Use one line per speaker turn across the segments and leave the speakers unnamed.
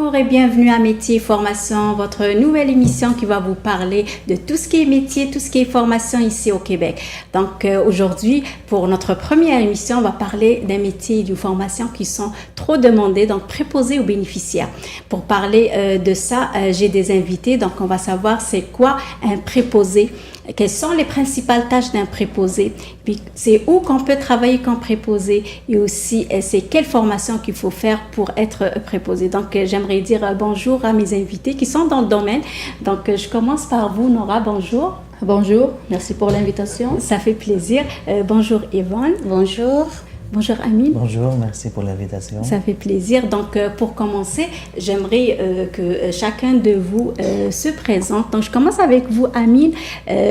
Bonjour et bienvenue à Métier et Formation, votre nouvelle émission qui va vous parler de tout ce qui est métier, tout ce qui est formation ici au Québec. Donc aujourd'hui, pour notre première émission, on va parler d'un métier et d'une formation qui sont trop demandés, donc préposés aux bénéficiaires. Pour parler de ça, j'ai des invités, donc on va savoir c'est quoi un préposé. Quelles sont les principales tâches d'un préposé, puis c'est où qu'on peut travailler comme préposé et aussi c'est quelle formation qu'il faut faire pour être préposé. Donc j'aimerais dire bonjour à mes invités qui sont dans le domaine. Donc je commence par vous Nora, bonjour.
Bonjour, merci pour l'invitation.
Ça fait plaisir. Bonjour Yvonne.
Bonjour.
Bonjour Amine.
Bonjour, merci pour l'invitation.
Ça fait plaisir. Donc, pour commencer, j'aimerais que chacun de vous se présente. Donc, je commence avec vous, Amine.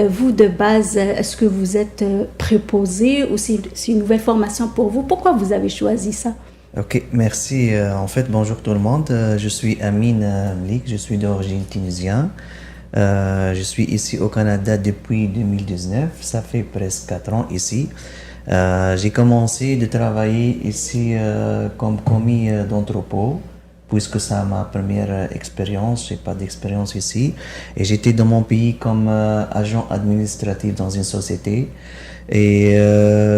Vous, de base, est-ce que vous êtes préposé ou c'est une nouvelle formation pour vous? Pourquoi vous avez choisi ça?
Ok, merci. En fait, bonjour tout le monde. Je suis Amine Mlik, je suis d'origine tunisienne. Je suis ici au Canada depuis 2019. Ça fait presque 4 ans ici. J'ai commencé de travailler ici comme commis d'entrepôt, puisque c'est ma première expérience, j'ai pas d'expérience ici. Et j'étais dans mon pays comme agent administratif dans une société. Et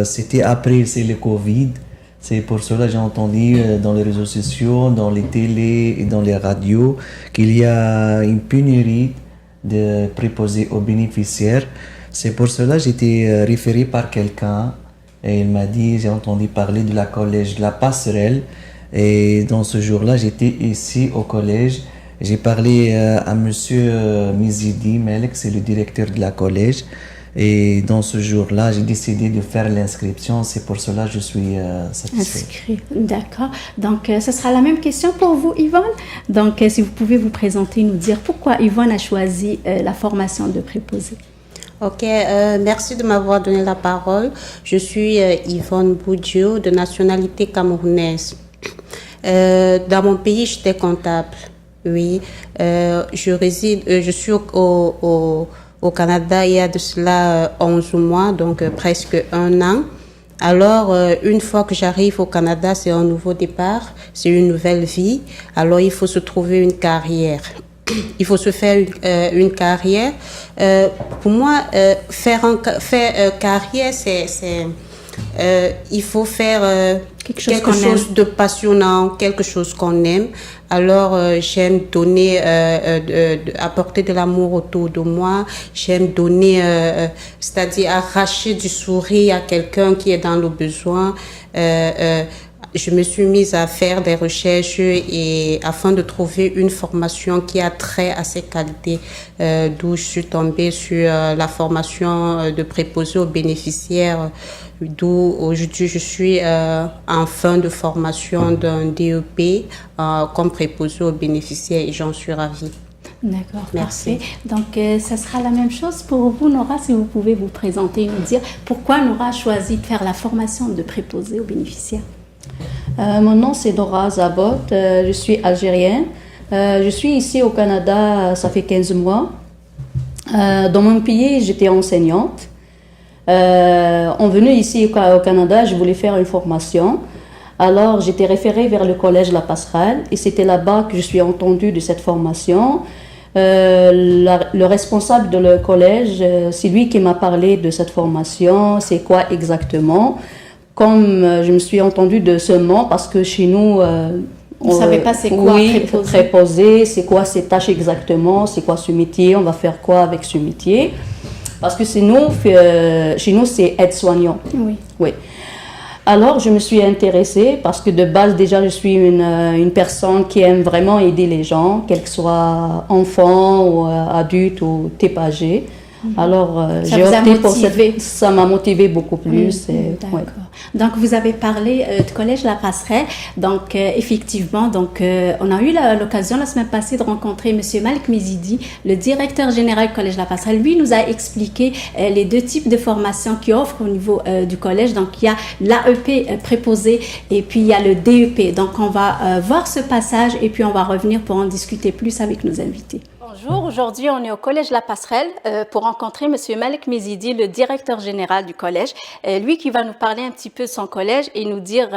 c'était après, c'est le Covid. C'est pour cela que j'ai entendu dans les réseaux sociaux, dans les télés et dans les radios qu'il y a une pénurie de préposés aux bénéficiaires. C'est pour cela que j'ai été référé par quelqu'un. Et il m'a dit, j'ai entendu parler de la collège de la Passerelle. Et dans ce jour-là, j'étais ici au collège. J'ai parlé à monsieur Mizidi Melek, c'est le directeur de la collège. Et dans ce jour-là, j'ai décidé de faire l'inscription. C'est pour cela que je suis satisfait.
Inscrit, d'accord. Donc, ce sera la même question pour vous, Yvonne. Donc, si vous pouvez vous présenter, nous dire pourquoi Yvonne a choisi la formation de préposé.
Ok, merci de m'avoir donné la parole. Je suis Yvonne Boudjou, de nationalité camerounaise. Dans mon pays, j'étais comptable. Oui, je suis au Canada il y a de cela 11 mois, donc presque 1 an. Alors, une fois que j'arrive au Canada, c'est un nouveau départ, c'est une nouvelle vie. Alors, il faut se trouver une carrière. Il faut se faire une carrière. Pour moi, faire carrière, il faut faire quelque chose de passionnant, quelque chose qu'on aime. Alors, j'aime donner, apporter de l'amour autour de moi. J'aime donner, c'est-à-dire arracher du sourire à quelqu'un qui est dans le besoin. Je me suis mise à faire des recherches et afin de trouver une formation qui a trait à ces qualités, d'où je suis tombée sur la formation de préposé aux bénéficiaires, d'où aujourd'hui je suis en fin de formation d'un DEP comme préposé aux bénéficiaires et j'en suis ravie.
D'accord,
merci.
Parfait. Donc, ça sera la même chose pour vous, Nora, si vous pouvez vous présenter et nous dire pourquoi Nora a choisi de faire la formation de préposé aux bénéficiaires.
Mon nom c'est Nora Zabot, je suis algérienne. Je suis ici au Canada, ça fait 15 mois. Dans mon pays, j'étais enseignante. En venant ici au Canada, je voulais faire une formation. Alors, j'étais référée vers le collège La Passerelle et c'était là-bas que je suis entendue de cette formation. Le responsable de le collège, c'est lui qui m'a parlé de cette formation, c'est quoi exactement. Comme je me suis entendue de ce nom, parce que chez nous,
vous ne savez pas c'est quoi
préposé, c'est quoi ces tâches exactement, c'est quoi ce métier, on va faire quoi avec ce métier. Parce que chez nous c'est aide-soignant.
Oui.
Oui. Alors, je me suis intéressée parce que de base, déjà, je suis une personne qui aime vraiment aider les gens, quels que soient enfants ou adultes ou type âgé. Alors, j'ai opté pour ça m'a motivé beaucoup plus.
D'accord. Ouais. Donc, vous avez parlé du collège La Passerelle. Donc, effectivement, on a eu l'occasion la semaine passée de rencontrer M. Malik Mizidi, le directeur général du collège La Passerelle. Lui nous a expliqué les 2 types de formations qu'il offre au niveau du collège. Donc, il y a l'AEP préposé et puis il y a le DEP. Donc, on va voir ce passage et puis on va revenir pour en discuter plus avec nos invités. Bonjour, aujourd'hui on est au Collège La Passerelle pour rencontrer Monsieur Malik Mezidi, le directeur général du collège. Lui qui va nous parler un petit peu de son collège et nous dire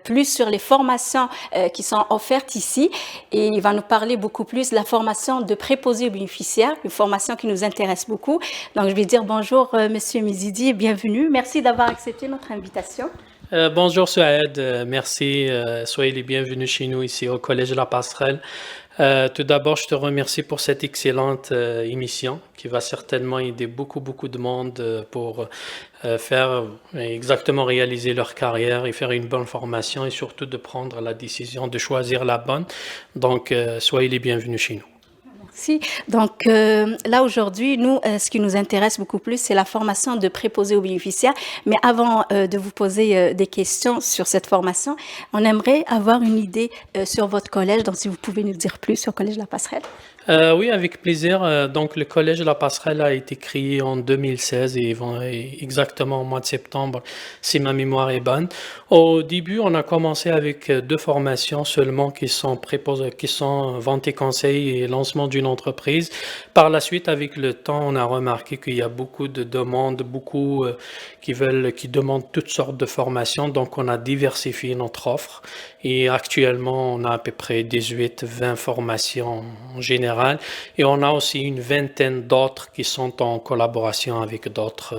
plus sur les formations qui sont offertes ici. Et il va nous parler beaucoup plus de la formation de préposé aux bénéficiaires, une formation qui nous intéresse beaucoup. Donc je vais dire bonjour Monsieur Mezidi et bienvenue. Merci d'avoir accepté notre invitation.
Bonjour Souaed, merci. Soyez les bienvenus chez nous ici au Collège La Passerelle. Tout d'abord, je te remercie pour cette excellente émission qui va certainement aider beaucoup de monde pour faire exactement réaliser leur carrière et faire une bonne formation et surtout de prendre la décision de choisir la bonne. Donc, soyez les bienvenus chez nous.
Merci. Donc là aujourd'hui, nous, ce qui nous intéresse beaucoup plus, c'est la formation de préposé aux bénéficiaires. Mais avant de vous poser des questions sur cette formation, on aimerait avoir une idée sur votre collège. Donc si vous pouvez nous dire plus sur le Collège La Passerelle.
Oui, avec plaisir. Donc, le Collège La Passerelle a été créé en 2016 et exactement au mois de septembre, si ma mémoire est bonne. Au début, on a commencé avec 2 formations seulement qui sont vente et conseil et lancement d'une entreprise. Par la suite, avec le temps, on a remarqué qu'il y a beaucoup de demandes, qui demandent toutes sortes de formations. Donc, on a diversifié notre offre et actuellement, on a à peu près 18-20 formations en général. Et on a aussi une vingtaine d'autres qui sont en collaboration avec d'autres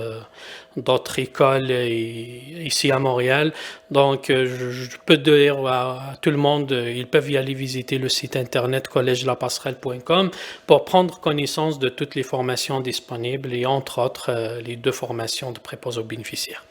écoles ici à Montréal. Donc, je peux dire à tout le monde, ils peuvent y aller visiter le site internet collègelapasserelle.com pour prendre connaissance de toutes les formations disponibles et entre autres les 2 formations de préposés aux bénéficiaires.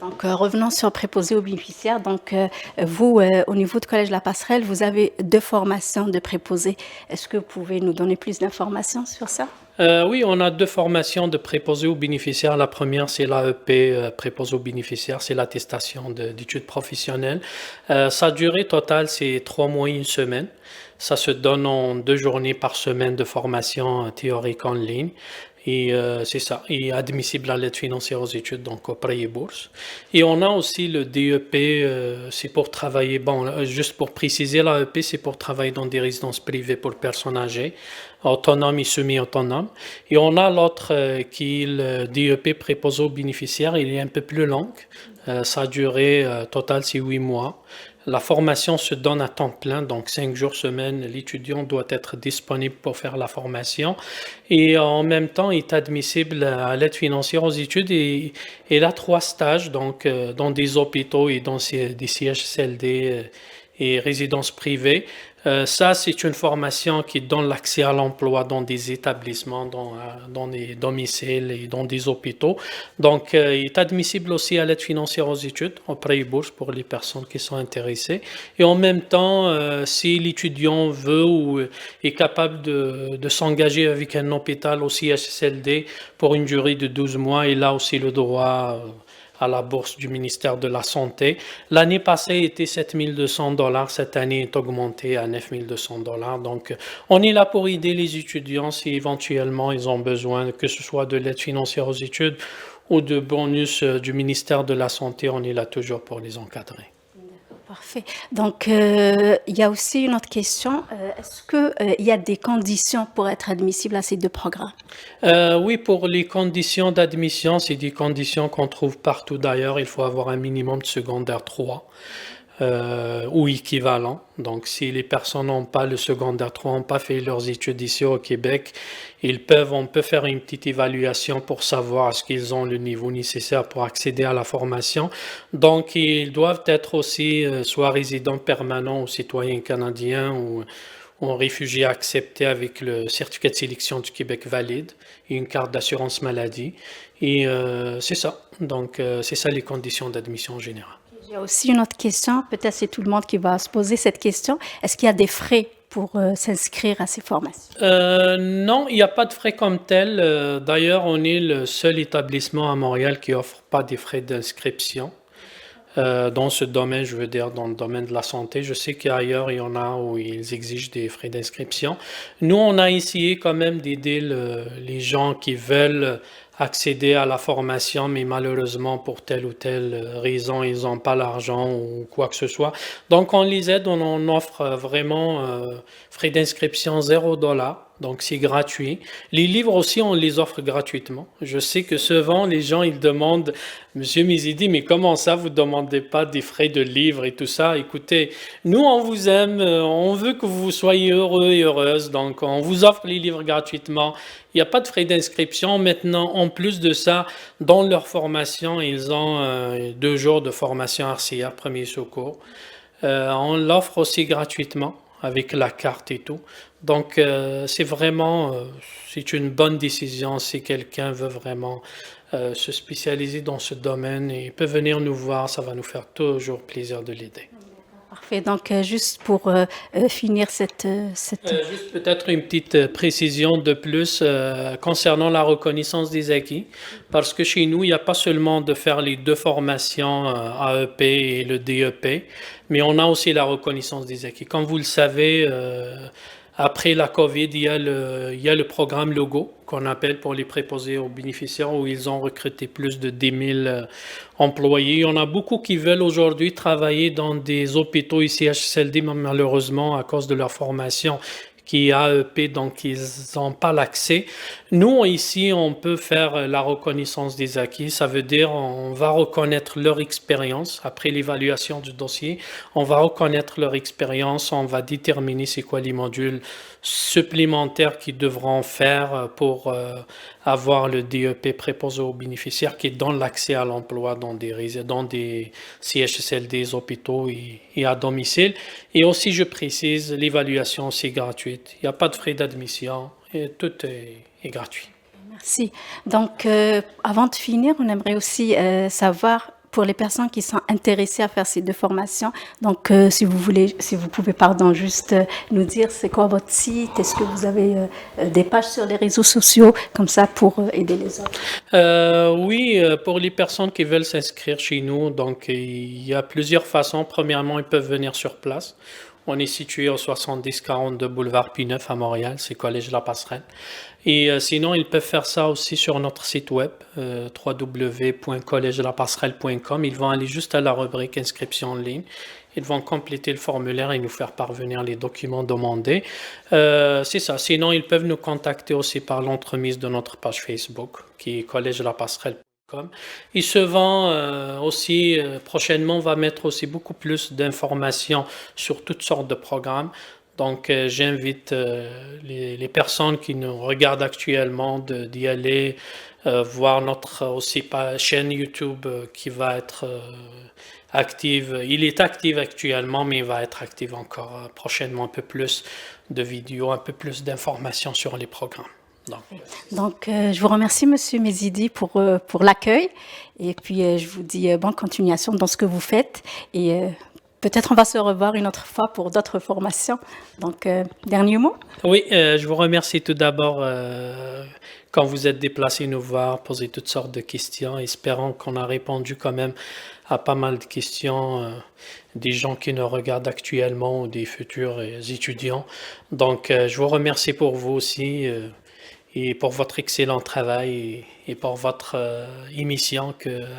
Donc, revenons sur préposé aux bénéficiaires. Donc, vous, au niveau du Collège La Passerelle, vous avez 2 formations de préposés. Est-ce que vous pouvez nous donner plus d'informations sur ça?
Oui, on a 2 formations de préposés aux bénéficiaires. La première, c'est l'AEP préposé aux bénéficiaires, c'est l'attestation d'études professionnelles. Sa durée totale, c'est 3 mois et 1 semaine. Ça se donne en 2 journées par semaine de formation théorique en ligne. Et c'est ça, et admissible à l'aide financière aux études, donc au prêt et bourse. Et on a aussi le DEP, c'est pour travailler, juste pour préciser, l'AEP, c'est pour travailler dans des résidences privées pour personnes âgées, autonomes et semi-autonomes. Et on a l'autre qui est le DEP préposé aux bénéficiaires, il est un peu plus long. Sa durée totale, c'est 8 mois. La formation se donne à temps plein, donc 5 jours semaine, l'étudiant doit être disponible pour faire la formation et en même temps il est admissible à l'aide financière aux études et il a 3 stages donc dans des hôpitaux et dans des CHSLD et résidences privées. Ça, c'est une formation qui donne l'accès à l'emploi dans des établissements, dans des domiciles et dans des hôpitaux. Donc, il est admissible aussi à l'aide financière aux études, au prêt et bourse pour les personnes qui sont intéressées. Et en même temps, si l'étudiant veut ou est capable de s'engager avec un hôpital au CHSLD pour une durée de 12 mois, il a aussi le droit à la bourse du ministère de la Santé. L'année passée était 7 200 $, cette année est augmentée à 9 200 $. Donc, on est là pour aider les étudiants si éventuellement ils ont besoin, que ce soit de l'aide financière aux études ou de bonus du ministère de la Santé, on est là toujours pour les encadrer.
Parfait. Donc, il y a aussi une autre question. Est-ce qu'il y a des conditions pour être admissible à ces 2 programmes?
Oui, pour les conditions d'admission, c'est des conditions qu'on trouve partout d'ailleurs. Il faut avoir un minimum de secondaire 3 ou équivalent. Donc, si les personnes n'ont pas le secondaire 3, n'ont pas fait leurs études ici au Québec, on peut faire une petite évaluation pour savoir est-ce qu'ils ont le niveau nécessaire pour accéder à la formation. Donc, ils doivent être aussi soit résidents permanents ou citoyens canadiens ou réfugiés acceptés avec le certificat de sélection du Québec valide et une carte d'assurance maladie. Et c'est ça. Donc, c'est ça les conditions d'admission générale.
Il y a aussi une autre question, peut-être c'est tout le monde qui va se poser cette question. Est-ce qu'il y a des frais pour s'inscrire à ces formations?
Non, il n'y a pas de frais comme tel. D'ailleurs, on est le seul établissement à Montréal qui offre pas des frais d'inscription. Dans ce domaine, je veux dire, dans le domaine de la santé. Je sais qu'ailleurs, il y en a où ils exigent des frais d'inscription. Nous, on a essayé quand même d'aider les gens qui veulent accéder à la formation, mais malheureusement, pour telle ou telle raison, ils n'ont pas l'argent ou quoi que ce soit. Donc, on les aide, on offre vraiment frais d'inscription $0. Donc, c'est gratuit. Les livres aussi, on les offre gratuitement. Je sais que souvent, les gens, ils demandent, Monsieur Mizidi, mais comment ça, vous ne demandez pas des frais de livres et tout ça? Écoutez, nous, on vous aime, on veut que vous soyez heureux et heureuses. Donc, on vous offre les livres gratuitement. Il n'y a pas de frais d'inscription. Maintenant, en plus de ça, dans leur formation, ils ont 2 jours de formation RCR, premier secours. On l'offre aussi gratuitement avec la carte et tout. Donc, c'est vraiment, c'est une bonne décision si quelqu'un veut vraiment se spécialiser dans ce domaine. Et il peut venir nous voir, ça va nous faire toujours plaisir de l'aider.
Parfait. Donc, juste pour finir cette...
Juste peut-être une petite précision de plus concernant la reconnaissance des acquis, parce que chez nous, il n'y a pas seulement de faire les 2 formations AEP et le DEP, mais on a aussi la reconnaissance des acquis. Comme vous le savez, après la COVID, il y a le programme Logo qu'on appelle pour les préposés aux bénéficiaires où ils ont recruté plus de 10 000 employés. Il y en a beaucoup qui veulent aujourd'hui travailler dans des hôpitaux et CHSLD, mais malheureusement, à cause de leur formation qui est AEP, donc ils n'ont pas l'accès. Nous, ici, on peut faire la reconnaissance des acquis. Ça veut dire on va reconnaître leur expérience après l'évaluation du dossier. On va reconnaître leur expérience. On va déterminer c'est quoi les modules supplémentaires qu'ils devront faire pour avoir le DEP préposé aux bénéficiaires qui donne l'accès à l'emploi dans des CHSLD, des hôpitaux et à domicile. Et aussi, je précise, l'évaluation, c'est gratuite. Il n'y a pas de frais d'admission et tout est gratuit.
Merci. Donc, avant de finir, on aimerait aussi savoir, pour les personnes qui sont intéressées à faire ces 2 formations, donc si vous pouvez, juste nous dire c'est quoi votre site, est-ce que vous avez des pages sur les réseaux sociaux, comme ça, pour aider les autres?
Oui, pour les personnes qui veulent s'inscrire chez nous, donc il y a plusieurs façons. Premièrement, ils peuvent venir sur place. On est situé au 7042 boulevard P9 à Montréal, c'est Collège La Passerelle. Et sinon, ils peuvent faire ça aussi sur notre site web, www.collegelapasserelle.com. Ils vont aller juste à la rubrique inscription en ligne. Ils vont compléter le formulaire et nous faire parvenir les documents demandés. C'est ça. Sinon, ils peuvent nous contacter aussi par l'entremise de notre page Facebook, qui est collegelapasserelle.com. Il se vend aussi, prochainement, on va mettre aussi beaucoup plus d'informations sur toutes sortes de programmes. Donc, j'invite les personnes qui nous regardent actuellement d'y aller voir notre aussi chaîne YouTube qui va être active. Il est actif actuellement, mais il va être actif encore prochainement, un peu plus de vidéos, un peu plus d'informations sur les programmes.
Donc, je vous remercie, Monsieur Mizidi, pour l'accueil. Et puis, je vous dis bonne continuation dans ce que vous faites. Et peut-être on va se revoir une autre fois pour d'autres formations. Donc, dernier mot?
Oui, je vous remercie tout d'abord quand vous êtes déplacé nous voir, poser toutes sortes de questions. Espérons qu'on a répondu quand même à pas mal de questions des gens qui nous regardent actuellement ou des futurs étudiants. Donc, je vous remercie pour vous aussi. Et pour votre excellent travail et pour votre émission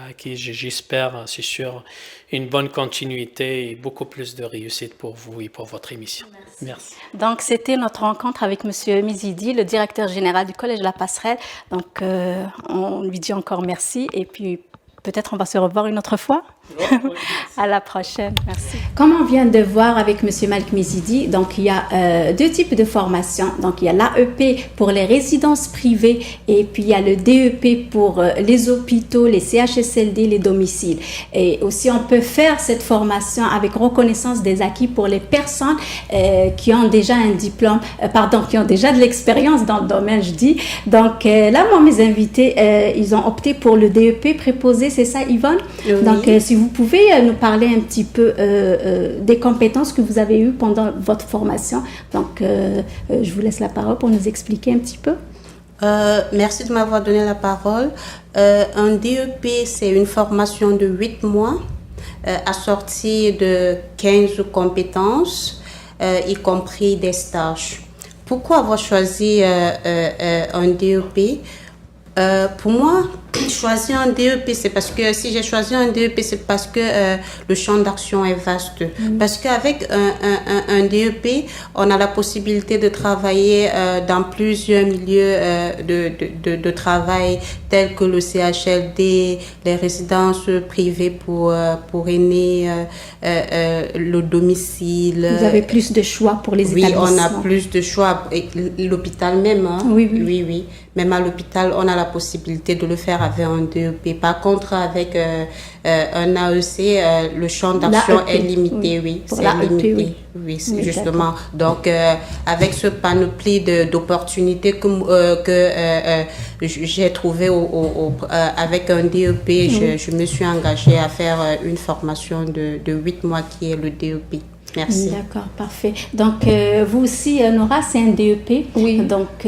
à qui j'espère, c'est sûr, une bonne continuité et beaucoup plus de réussite pour vous et pour votre émission. Merci.
Donc, c'était notre rencontre avec M. Mizidi, le directeur général du Collège La Passerelle. Donc, on lui dit encore merci et puis peut-être on va se revoir une autre fois. À la prochaine. Merci. Comme on vient de voir avec M. Malik Mizidi, donc il y a 2 types de formations. Donc il y a l'AEP pour les résidences privées et puis il y a le DEP pour les hôpitaux, les CHSLD, les domiciles. Et aussi on peut faire cette formation avec reconnaissance des acquis pour les personnes qui ont déjà un diplôme, qui ont déjà de l'expérience dans le domaine, je dis. Donc là, moi, mes invités, ils ont opté pour le DEP préposé, c'est ça, Yvonne?
Oui.
Donc si vous pouvez nous parler un petit peu des compétences que vous avez eues pendant votre formation. Donc, je vous laisse la parole pour nous expliquer un petit peu.
Merci de m'avoir donné la parole. Un DEP, c'est une formation de 8 mois assortie de 15 compétences, y compris des stages. Pourquoi avoir choisi un DEP? Pour moi, choisi un DEP, c'est parce que si j'ai choisi un DEP, c'est parce que le champ d'action est vaste. Parce qu'avec un DEP, on a la possibilité de travailler dans plusieurs milieux de travail, tels que le CHLD, les résidences privées pour aînés, le domicile.
Vous avez plus de choix pour les établissements.
Oui, on a plus de choix. Et l'hôpital même, hein. Oui. Même à l'hôpital, on a la possibilité de le faire avec un DEP. Par contre, avec un AEC, le champ d'action est limité, oui.
Pour
C'est
l'AEP,
limité. Oui, c'est justement. Donc, avec ce panoplie d'opportunités que j'ai trouvé avec un DEP, je me suis engagée à faire une formation de 8 mois qui est le DEP. Merci.
D'accord, parfait. Donc, vous aussi, Nora, c'est un DEP.
Oui.
Donc,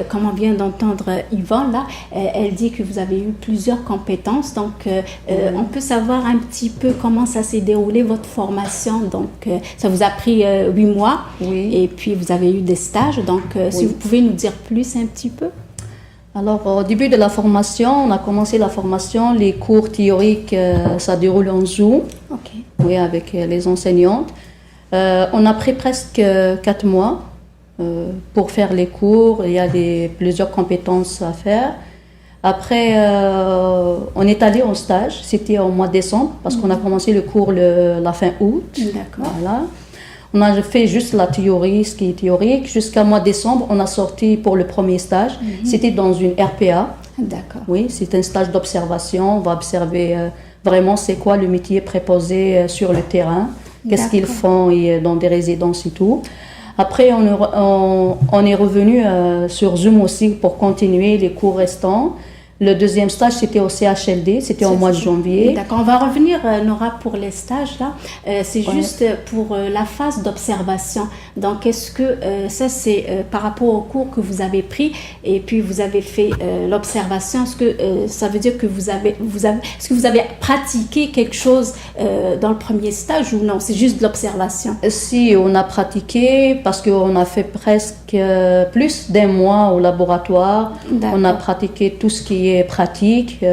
comme on vient d'entendre Yvonne, là, elle dit que vous avez eu plusieurs compétences. Donc, on peut savoir un petit peu comment ça s'est déroulé, votre formation. Donc, ça vous a pris 8 mois.
Oui.
Et puis, vous avez eu des stages. Donc, si vous pouvez nous dire plus un petit peu.
Alors, au début de la formation, on a commencé la formation. Les cours théoriques, ça déroule en Zoom.
OK.
Oui, avec les enseignantes. On a pris presque 4 mois pour faire les cours. Il y a plusieurs compétences à faire. Après, on est allé en stage. C'était au mois de décembre parce qu'on a commencé le cours la fin août.
D'accord.
Voilà. On a fait juste la théorie, ce qui est théorique. Jusqu'à mois de décembre, on a sorti pour le premier stage. C'était dans une RPA.
D'accord.
Oui, c'est un stage d'observation. On va observer vraiment c'est quoi le métier préposé sur le terrain. Qu'est-ce qu'ils font dans des résidences et tout. Après, on est revenu sur Zoom aussi pour continuer les cours restants. Le deuxième stage, c'était au CHLD, c'était au mois de janvier.
D'accord, on va revenir, Nora, pour les stages, là. C'est juste pour la phase d'observation. Donc, est-ce que ça, c'est par rapport au cours que vous avez pris et puis vous avez fait l'observation, est-ce que ça veut dire que est-ce que vous avez pratiqué quelque chose dans le premier stage ou non? C'est juste de l'observation?
Si, on a pratiqué parce qu'on a fait presque plus d'un mois au laboratoire. On a pratiqué tout ce qui est pratique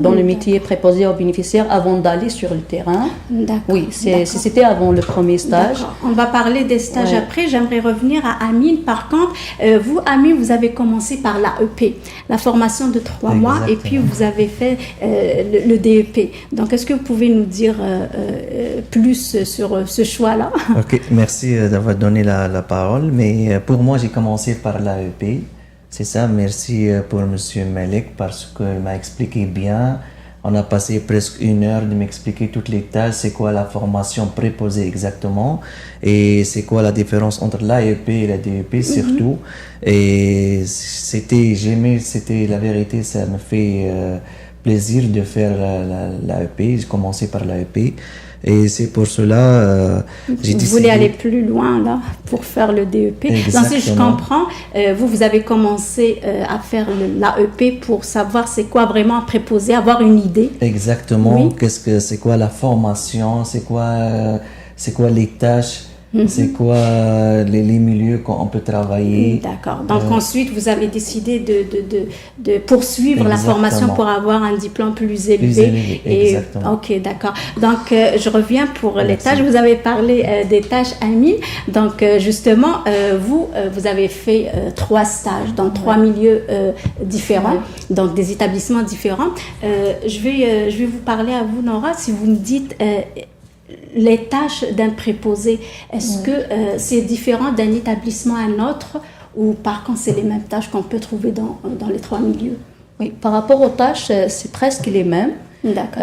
dans le métier préposé aux bénéficiaires avant d'aller sur le terrain.
D'accord.
Oui, c'était avant le premier stage.
D'accord. On va parler des stages après. J'aimerais revenir à Amine. Par contre, vous, Amine, vous avez commencé par l'AEP, la formation de 3 mois, et puis vous avez fait le DEP. Donc, est-ce que vous pouvez nous dire plus sur ce choix-là?
Ok, merci d'avoir donné la parole. Mais pour moi, j'ai commencé par l'AEP. C'est ça, merci pour M. Malik parce qu'il m'a expliqué bien. On a passé presque 1 heure de m'expliquer toutes les tâches, c'est quoi la formation préposée exactement et c'est quoi la différence entre l'AEP et la DEP surtout. Et c'était la vérité, ça me fait plaisir de faire l'AEP. J'ai commencé par l'AEP. Et c'est pour cela j'ai décidé...
Vous voulez aller plus loin là pour faire le DEP.
Exactement.
Donc si je comprends, vous avez commencé à faire l'AEP pour savoir c'est quoi vraiment préposé, avoir une idée.
Exactement. Oui. C'est quoi la formation, c'est quoi les tâches. C'est quoi les milieux qu'on peut travailler.
D'accord. Donc ensuite, vous avez décidé de poursuivre la formation pour avoir un diplôme plus élevé.
Exactement.
Ok, d'accord. Donc, je reviens pour les tâches. Vous avez parlé des tâches, Amine. Donc, justement, vous avez fait 3 stages dans 3 milieux différents, donc des établissements différents. Je vais vous parler à vous, Nora, si vous me dites... les tâches d'un préposé, est-ce que c'est différent d'un établissement à un autre ou par contre c'est les mêmes tâches qu'on peut trouver dans les 3 milieux?
Oui, par rapport aux tâches, c'est presque les mêmes.
D'accord.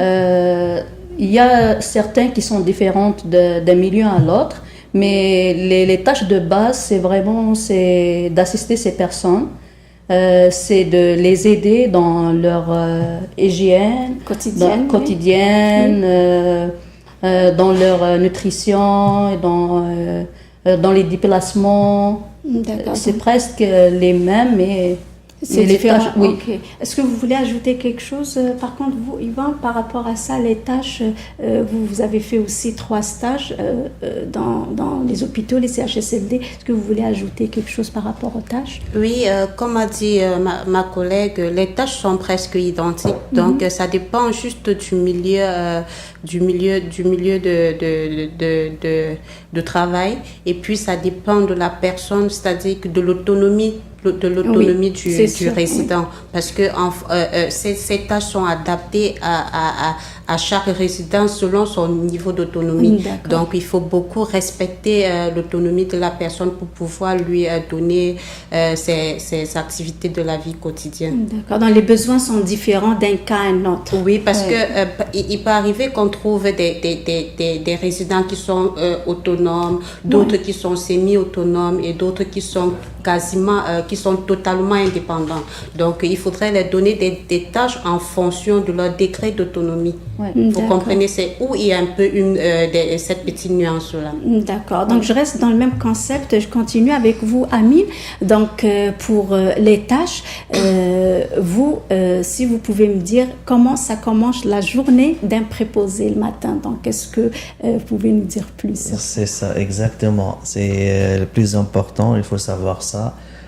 Il y a certains qui sont différentes d'un milieu à l'autre, mais les tâches de base, c'est d'assister ces personnes, c'est de les aider dans leur hygiène quotidienne. Dans leur nutrition, dans les déplacements. C'est presque les mêmes, mais
C'est
Mais les
différent.
tâches, oui.
Ok. Est-ce que vous voulez ajouter quelque chose, par contre, vous, Yvan, par rapport à ça, les tâches, vous avez fait aussi 3 stages dans les hôpitaux, les CHSLD. Est-ce que vous voulez ajouter quelque chose par rapport aux tâches?
Oui, comme a dit ma collègue, les tâches sont presque identiques. Donc, ça dépend juste du milieu de travail. Et puis, ça dépend de la personne, c'est-à-dire que de l'autonomie du résident. Oui. Parce que ces tâches sont adaptées à chaque résident selon son niveau d'autonomie. Donc, il faut beaucoup respecter l'autonomie de la personne pour pouvoir lui donner ses activités de la vie quotidienne.
D'accord. Donc, les besoins sont différents d'un cas à un autre.
Oui, parce que il peut arriver qu'on trouve des résidents qui sont autonomes, d'autres qui sont semi-autonomes et d'autres qui sont qui sont totalement indépendants. Donc, il faudrait leur donner des tâches en fonction de leur degré d'autonomie. Vous comprenez, c'est où il y a un peu cette petite nuance-là.
D'accord. Donc, je reste dans le même concept. Je continue avec vous, Amine. Donc, pour les tâches, vous, si vous pouvez me dire comment ça commence la journée d'un préposé le matin. Donc, est-ce que vous pouvez nous dire plus?
C'est ça, exactement. C'est le plus important. Il faut savoir ça.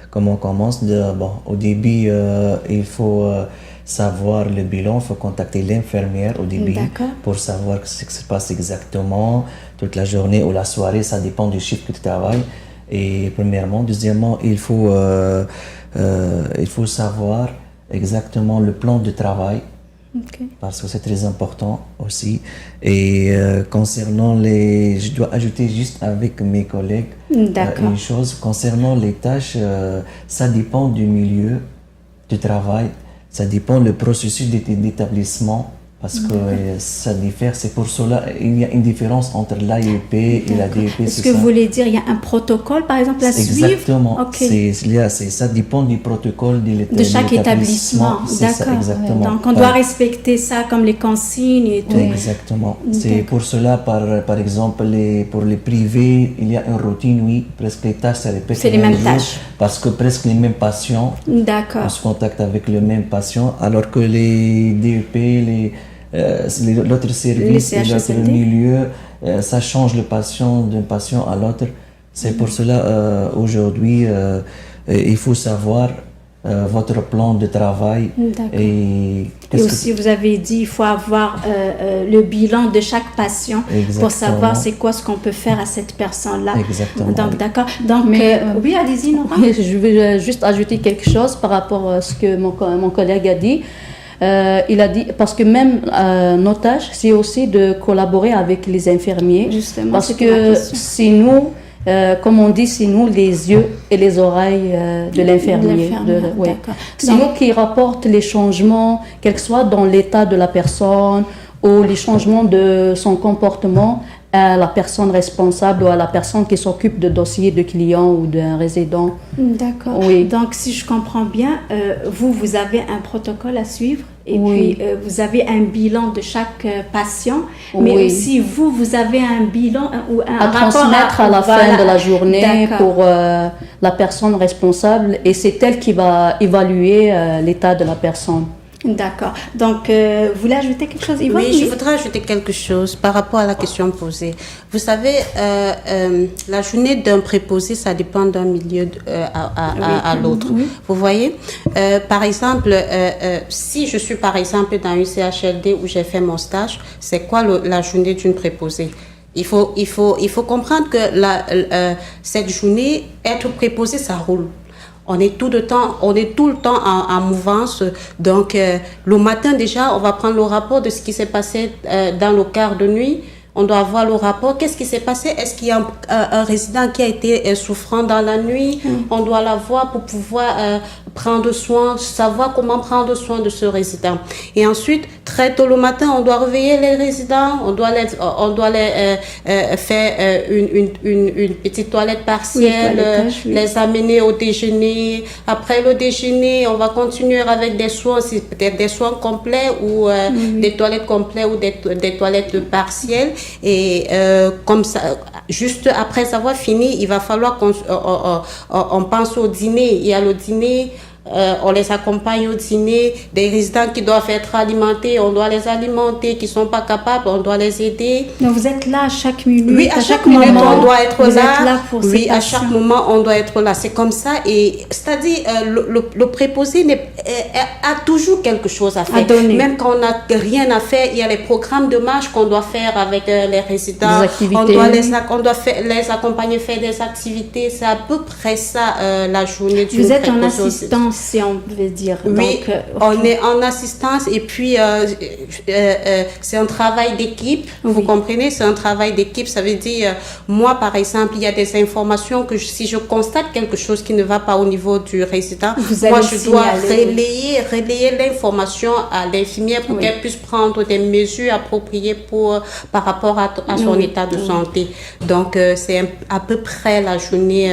Comment on commence au début, il faut savoir le bilan, il faut contacter l'infirmière au début pour savoir ce qui se passe exactement toute la journée ou la soirée, ça dépend du chiffre que tu travailles. Et premièrement, deuxièmement, il faut savoir exactement le plan de travail. Parce que c'est très important aussi. Et concernant je dois ajouter juste avec mes collègues une chose. Concernant les tâches, ça dépend du milieu du travail, ça dépend du processus d'établissement. Parce que ça diffère, c'est pour cela il y a une différence entre l'AEP et la DEP.
Est-ce que vous voulez dire il y a un protocole par exemple à suivre?
Exactement, ça dépend du protocole de
chaque établissement.
C'est ça, exactement.
Donc on doit respecter ça comme les consignes et tout.
Exactement. C'est pour cela, par exemple, pour les privés, il y a une routine, oui, presque les tâches se répètent.
C'est les mêmes tâches.
Parce que presque les mêmes patients. On se contacte avec le même patient, alors que les DEP, l'autre service et l'autre milieu, ça change le patient d'un patient à l'autre. C'est pour cela, aujourd'hui, il faut savoir votre plan de travail. Et
aussi, vous avez dit il faut avoir le bilan de chaque patient pour savoir c'est quoi ce qu'on peut faire à cette personne-là.
Exactement.
Donc, d'accord. Donc, oui, allez-y, Nora.
Je vais juste ajouter quelque chose par rapport à ce que mon collègue a dit. Il a dit, parce que même nos tâches, c'est aussi de collaborer avec les infirmiers.
Justement,
parce que c'est nous, comme on dit, c'est nous les yeux et les oreilles de l'infirmier. C'est nous qui rapportent les changements, quel que soit dans l'état de la personne ou les changements de son comportement à la personne responsable ou à la personne qui s'occupe de dossiers de clients ou d'un résident.
D'accord. Oui. Donc, si je comprends bien, vous avez un protocole à suivre et puis vous avez un bilan de chaque patient, mais aussi vous avez un bilan ou un
à transmettre à la fin de la journée pour la personne responsable et c'est elle qui va évaluer l'état de la personne.
D'accord. Donc, vous voulez ajouter quelque chose, Yvonne?
Oui, je voudrais ajouter quelque chose par rapport à la question posée. Vous savez, la journée d'un préposé, ça dépend d'un milieu à l'autre. Oui. Vous voyez, par exemple, si je suis par exemple dans une CHLD où j'ai fait mon stage, c'est quoi la journée d'une préposée? Il faut comprendre que cette journée, être préposé, ça roule. On est tout le temps en mouvance. Donc, le matin déjà, on va prendre le rapport de ce qui s'est passé dans le quart de nuit. On doit avoir le rapport. Qu'est-ce qui s'est passé? Est-ce qu'il y a un résident qui a été souffrant dans la nuit? On doit l'avoir pour pouvoir prendre soin, savoir comment prendre soin de ce résident. Et ensuite, très tôt le matin, on doit réveiller les résidents. On doit les faire une petite toilette partielle, les amener au déjeuner. Après le déjeuner, on va continuer avec des soins, peut-être des soins complets ou des toilettes complètes ou des toilettes partielles. Et comme ça, juste après avoir fini, il va falloir qu'on pense au dîner. Il y a le dîner. on les accompagne au dîner. Des résidents qui doivent être alimentés, on doit les alimenter, qui ne sont pas capables, on doit les aider.
Donc vous êtes là à chaque minute.
Oui, à chaque minute,
moment,
on doit être
vous
là.
êtes là pour ces
Oui, à
patients.
chaque moment, on doit être là. C'est comme ça. Et c'est-à-dire, le préposé a toujours quelque chose à faire.
À donner.
Même quand on n'a rien à faire, il y a les programmes de marche qu'on doit faire avec les résidents.
Des activités.
On doit les accompagner, faire des activités. C'est à peu près ça, la journée du
Vous êtes en
préposé.
assistance, si on veut dire.
Oui,
Donc,
on est en assistance et puis c'est un travail d'équipe, vous comprenez, c'est un travail d'équipe, ça veut dire, moi par exemple, il y a des informations que si je constate quelque chose qui ne va pas au niveau du résident,
Vous
moi
allez
je dois
signaler.
relayer l'information à l'infirmière pour qu'elle puisse prendre des mesures appropriées par rapport à son état de santé. Donc c'est à peu près la journée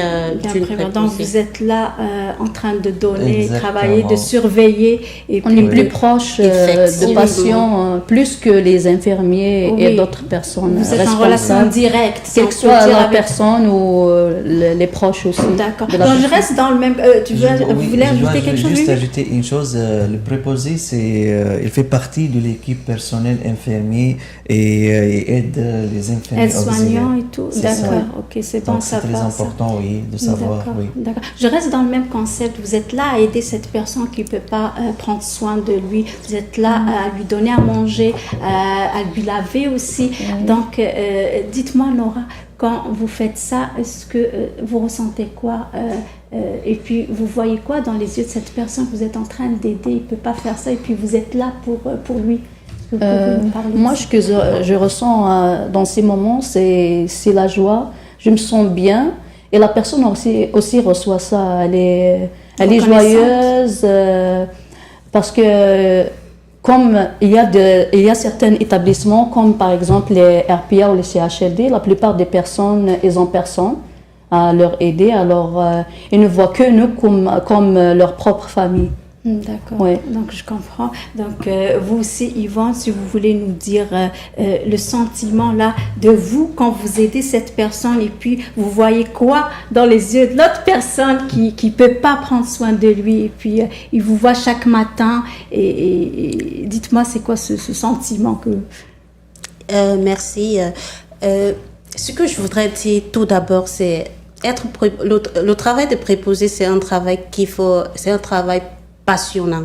d'une
Après, donc
préposée.
vous êtes là en train de donner,
Exactement.
travailler, de surveiller. Et
On
puis
est plus proche
Effectivement.
de patients, plus que les infirmiers
Oui.
et d'autres personnes
vous êtes en relation
responsables,
directe, si on
quelle que
peut
soit
dire,
la
avec-
personne ou les proches aussi.
D'accord.
de la
Donc je
personne.
reste dans le même. Vous voulez ajouter quelque chose?
Juste
Lily?
ajouter une chose. Le préposé, il fait partie de l'équipe personnelle infirmier et aide les infirmiers
Aide-soignant et tout.
C'est ça.
D'accord. Ok, c'est bon,
Donc
ça
c'est très
va. ça.
important, oui, de savoir,
D'accord,
oui.
d'accord. Je reste dans le même concept. Vous êtes là à aider cette personne qui ne peut pas prendre soin de lui. Vous êtes là à lui donner à manger, à lui laver aussi. Donc, dites-moi, Laura, quand vous faites ça, est-ce que vous ressentez quoi et puis, vous voyez quoi dans les yeux de cette personne que vous êtes en train d'aider? Il ne peut pas faire ça et puis vous êtes là pour lui. Est-ce que vous pouvez nous parler de
Moi,
ça?
ce que je ressens dans ces moments, c'est la joie. Je me sens bien. Et la personne aussi reçoit ça. Elle est
Reconnaissante.
joyeuse parce que comme il y a certains établissements, comme par exemple les RPA ou les CHLD, la plupart des personnes, ils ont personne à leur aider. Alors, ils ne voient que nous comme leur propre famille.
D'accord,
Ouais.
donc je comprends. Donc vous aussi, Yvonne, si vous voulez nous dire le sentiment là de vous quand vous aidez cette personne et puis vous voyez quoi dans les yeux de l'autre personne qui peut pas prendre soin de lui et puis il vous voit chaque matin et dites-moi c'est quoi ce sentiment que...
Merci. Ce que je voudrais dire tout d'abord, c'est le travail de préposé, c'est un travail c'est un travail passionnant.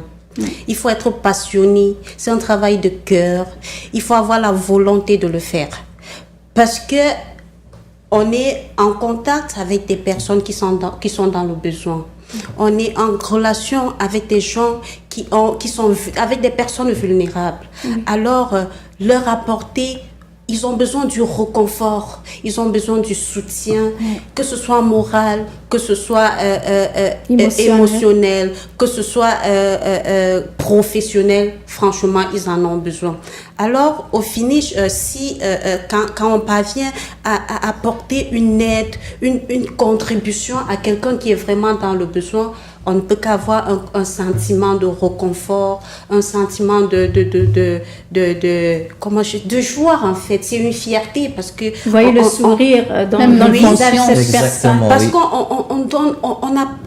Il faut être passionné, c'est un travail de cœur. Il faut avoir la volonté de le faire. Parce que on est en contact avec des personnes qui sont dans le besoin. On est en relation avec des gens qui sont avec des personnes vulnérables. Alors, leur apporter, ils ont besoin du réconfort, ils ont besoin du soutien, que ce soit moral, que ce soit émotionnel, que ce soit professionnel. Franchement, ils en ont besoin. Alors, au finish, quand on parvient à apporter une aide, une contribution à quelqu'un qui est vraiment dans le besoin, on ne peut qu'avoir un sentiment de réconfort, un sentiment de joie en fait. C'est une fierté parce que
Vous voyez le sourire dans
même dans
le
le
visage de cette
Exactement.
personne.
parce
oui.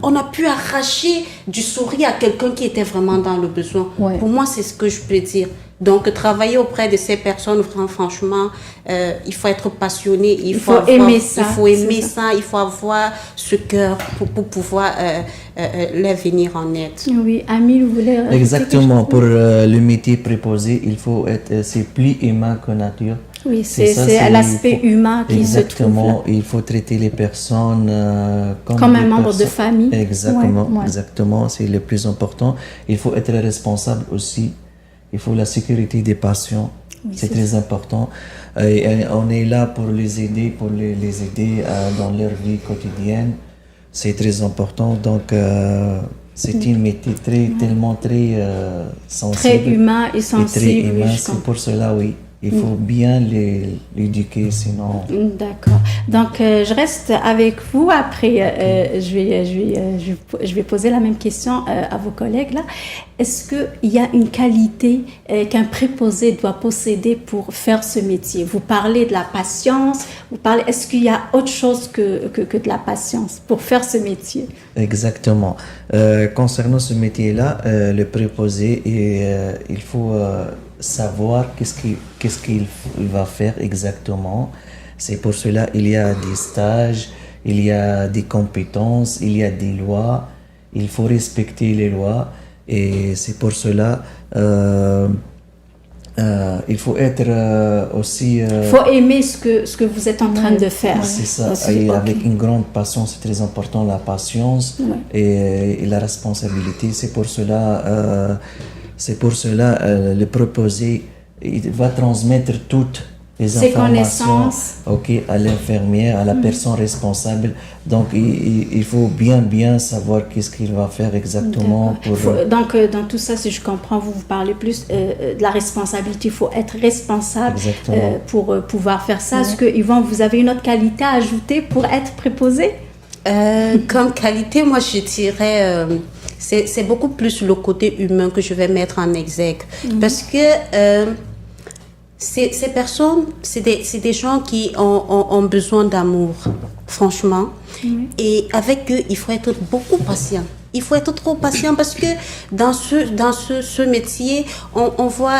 qu'on a pu arracher du sourire à quelqu'un qui était vraiment dans le besoin.
Ouais.
Pour moi, c'est ce que je peux dire. Donc, travailler auprès de ces personnes, franchement, il faut être passionné. Il faut
aimer ça.
Il faut aimer ça. Il faut avoir ce cœur pour pouvoir leur venir en aide.
Oui, Amine, vous voulez... rajouter
Exactement.
quelque
Pour le métier préposé, il faut être, c'est plus humain que nature.
chose? Oui,
ça,
c'est l'aspect
il faut-
humain qui se trouve là.
Exactement. Il faut traiter les personnes
Comme un
des
membre de
personnes.
famille.
Exactement.
Ouais, ouais.
Exactement. C'est le plus important. Il faut être responsable aussi. Il faut la sécurité des patients. C'est très important. Et on est là pour les aider, les aider dans leur vie quotidienne. C'est très important. Donc, c'est un métier tellement très sensible.
Très humain et
Et
sensible.
très
oui,
humain.
je
C'est
comprends.
pour cela, oui. Il faut bien l'éduquer, sinon...
D'accord. Donc, je reste avec vous. Après, je vais poser la même question à vos collègues là. Est-ce qu'il y a une qualité qu'un préposé doit posséder pour faire ce métier? Vous parlez de la patience. Est-ce qu'il y a autre chose que de la patience pour faire ce métier?
Exactement. Concernant ce métier-là, le préposé, il faut savoir qu'est-ce qu'il va faire exactement. C'est pour cela il y a des stages, il y a des compétences, il y a des lois. Il faut respecter les lois et c'est pour cela il faut être aussi...
Il faut aimer ce que vous êtes en train de faire.
C'est ça, et avec une grande passion, c'est très important, la patience et la responsabilité. C'est pour cela, le préposé, il va transmettre toutes les
ses
informations
connaissances
à l'infirmière, à la personne responsable. Donc, il faut bien savoir qu'est-ce qu'il va faire exactement.
Donc, dans tout ça, si je comprends, vous parlez plus de la responsabilité. Il faut être responsable pour pouvoir faire ça. Est-ce que, Yvonne, vous avez une autre qualité à ajouter pour être préposé?
Comme qualité, moi, je dirais... c'est beaucoup plus le côté humain que je vais mettre en exergue. Parce que... Ces personnes, c'est des gens qui ont besoin d'amour, franchement. Et avec eux, il faut être beaucoup patient. Il faut être trop patient parce que dans ce métier, on voit...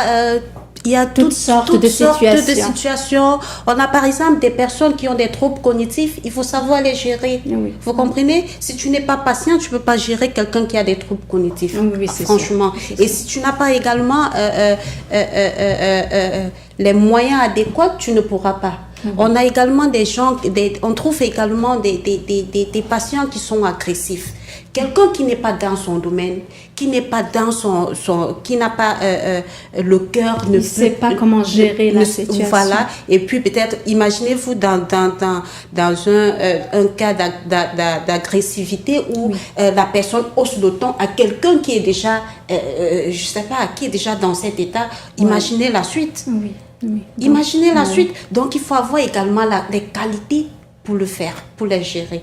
il y a toutes sortes de situations. On a par exemple des personnes qui ont des troubles cognitifs. Il faut savoir les gérer. Vous comprenez? Si tu n'es pas patient, tu ne peux pas gérer quelqu'un qui a des troubles cognitifs. Franchement. Et si tu n'as pas également les moyens adéquats, tu ne pourras pas. On a également des gens, on trouve également des patients qui sont agressifs. Quelqu'un qui n'est pas dans son domaine, qui n'est pas dans qui n'a pas le cœur,
ne sait pas comment gérer la situation.
Voilà. Et puis peut-être, imaginez-vous dans un cas d'agressivité où la personne hausse le ton à quelqu'un qui est déjà, je sais pas, qui est déjà dans cet état. Imaginez la suite. Imaginez la suite. Donc il faut avoir également les qualités pour le faire, pour les gérer.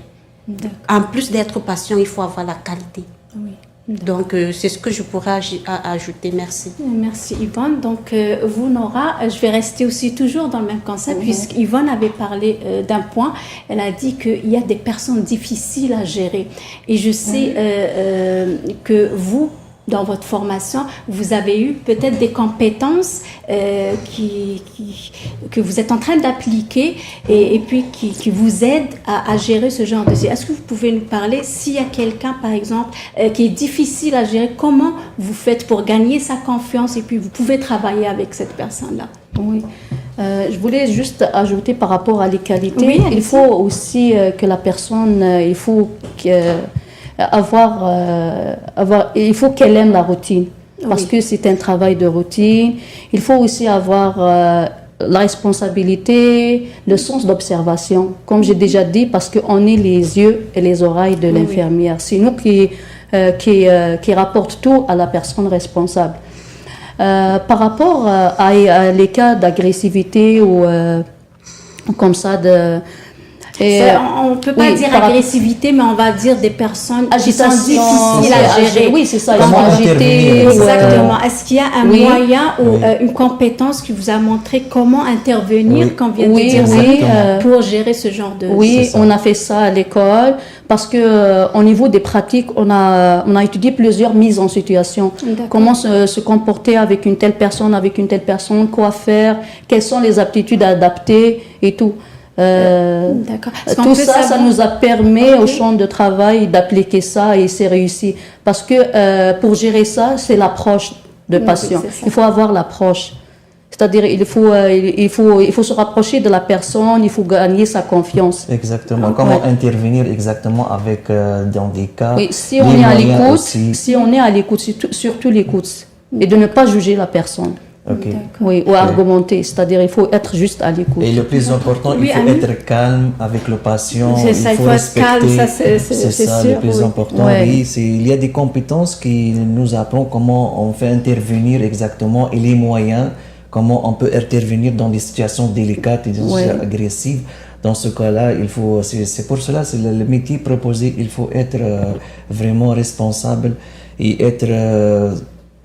En plus d'être patient, il faut avoir la qualité. Donc, c'est ce que je pourrais ajouter. Merci.
Merci, Yvonne. Donc, vous, Nora, je vais rester aussi toujours dans le même concept, puisqu'Yvonne avait parlé d'un point. Elle a dit qu'il y a des personnes difficiles à gérer. Et je sais que vous, dans votre formation, vous avez eu peut-être des compétences que vous êtes en train d'appliquer et puis qui vous aident à gérer ce genre de situation. Est-ce que vous pouvez nous parler, s'il y a quelqu'un, par exemple, qui est difficile à gérer, comment vous faites pour gagner sa confiance et puis vous pouvez travailler avec cette personne-là?
Oui. Je voulais juste ajouter par rapport à les qualités. Il faut aussi que la personne, il faut il faut qu'elle aime la routine parce que c'est un travail de routine. Il faut aussi avoir la responsabilité, le sens d'observation, comme j'ai déjà dit, parce qu'on est les yeux et les oreilles de l'infirmière. C'est nous qui rapporte tout à la personne responsable. Par rapport à les cas d'agressivité ou comme ça
on ne peut pas dire agressivité, mais on va dire des personnes qui sont difficiles à gérer.
Oui, c'est ça.
Comment intervenir?
Exactement. Est-ce qu'il y a un moyen ou une compétence qui vous a montré comment intervenir, qu'on vient de dire, pour gérer ce genre de...
Oui, on a fait ça à l'école parce que au niveau des pratiques, on a étudié plusieurs mises en situation. Comment se comporter avec une telle personne, quoi faire, quelles sont les aptitudes adaptées et tout. Tout ça, ça nous a permis au champ de travail d'appliquer ça et c'est réussi. Parce que pour gérer ça, c'est l'approche de patient. Il faut avoir l'approche. C'est-à-dire il faut se rapprocher de la personne, il faut gagner sa confiance.
Exactement. Comment intervenir exactement avec dans des cas.
Oui, si on est à l'écoute, surtout l'écoute, et de ne pas juger la personne. Oui, ou argumenter, c'est-à-dire il faut être juste à l'écoute.
Et le plus important, il faut être calme avec le patient.
C'est ça, il faut être calme, ça c'est
ça
sûr.
Le plus important. Oui, il y a des compétences qui nous apprennent comment on fait intervenir exactement et les moyens comment on peut intervenir dans des situations délicates et des situations agressives. Dans ce cas-là, c'est pour cela, c'est le métier proposé, il faut être vraiment responsable et être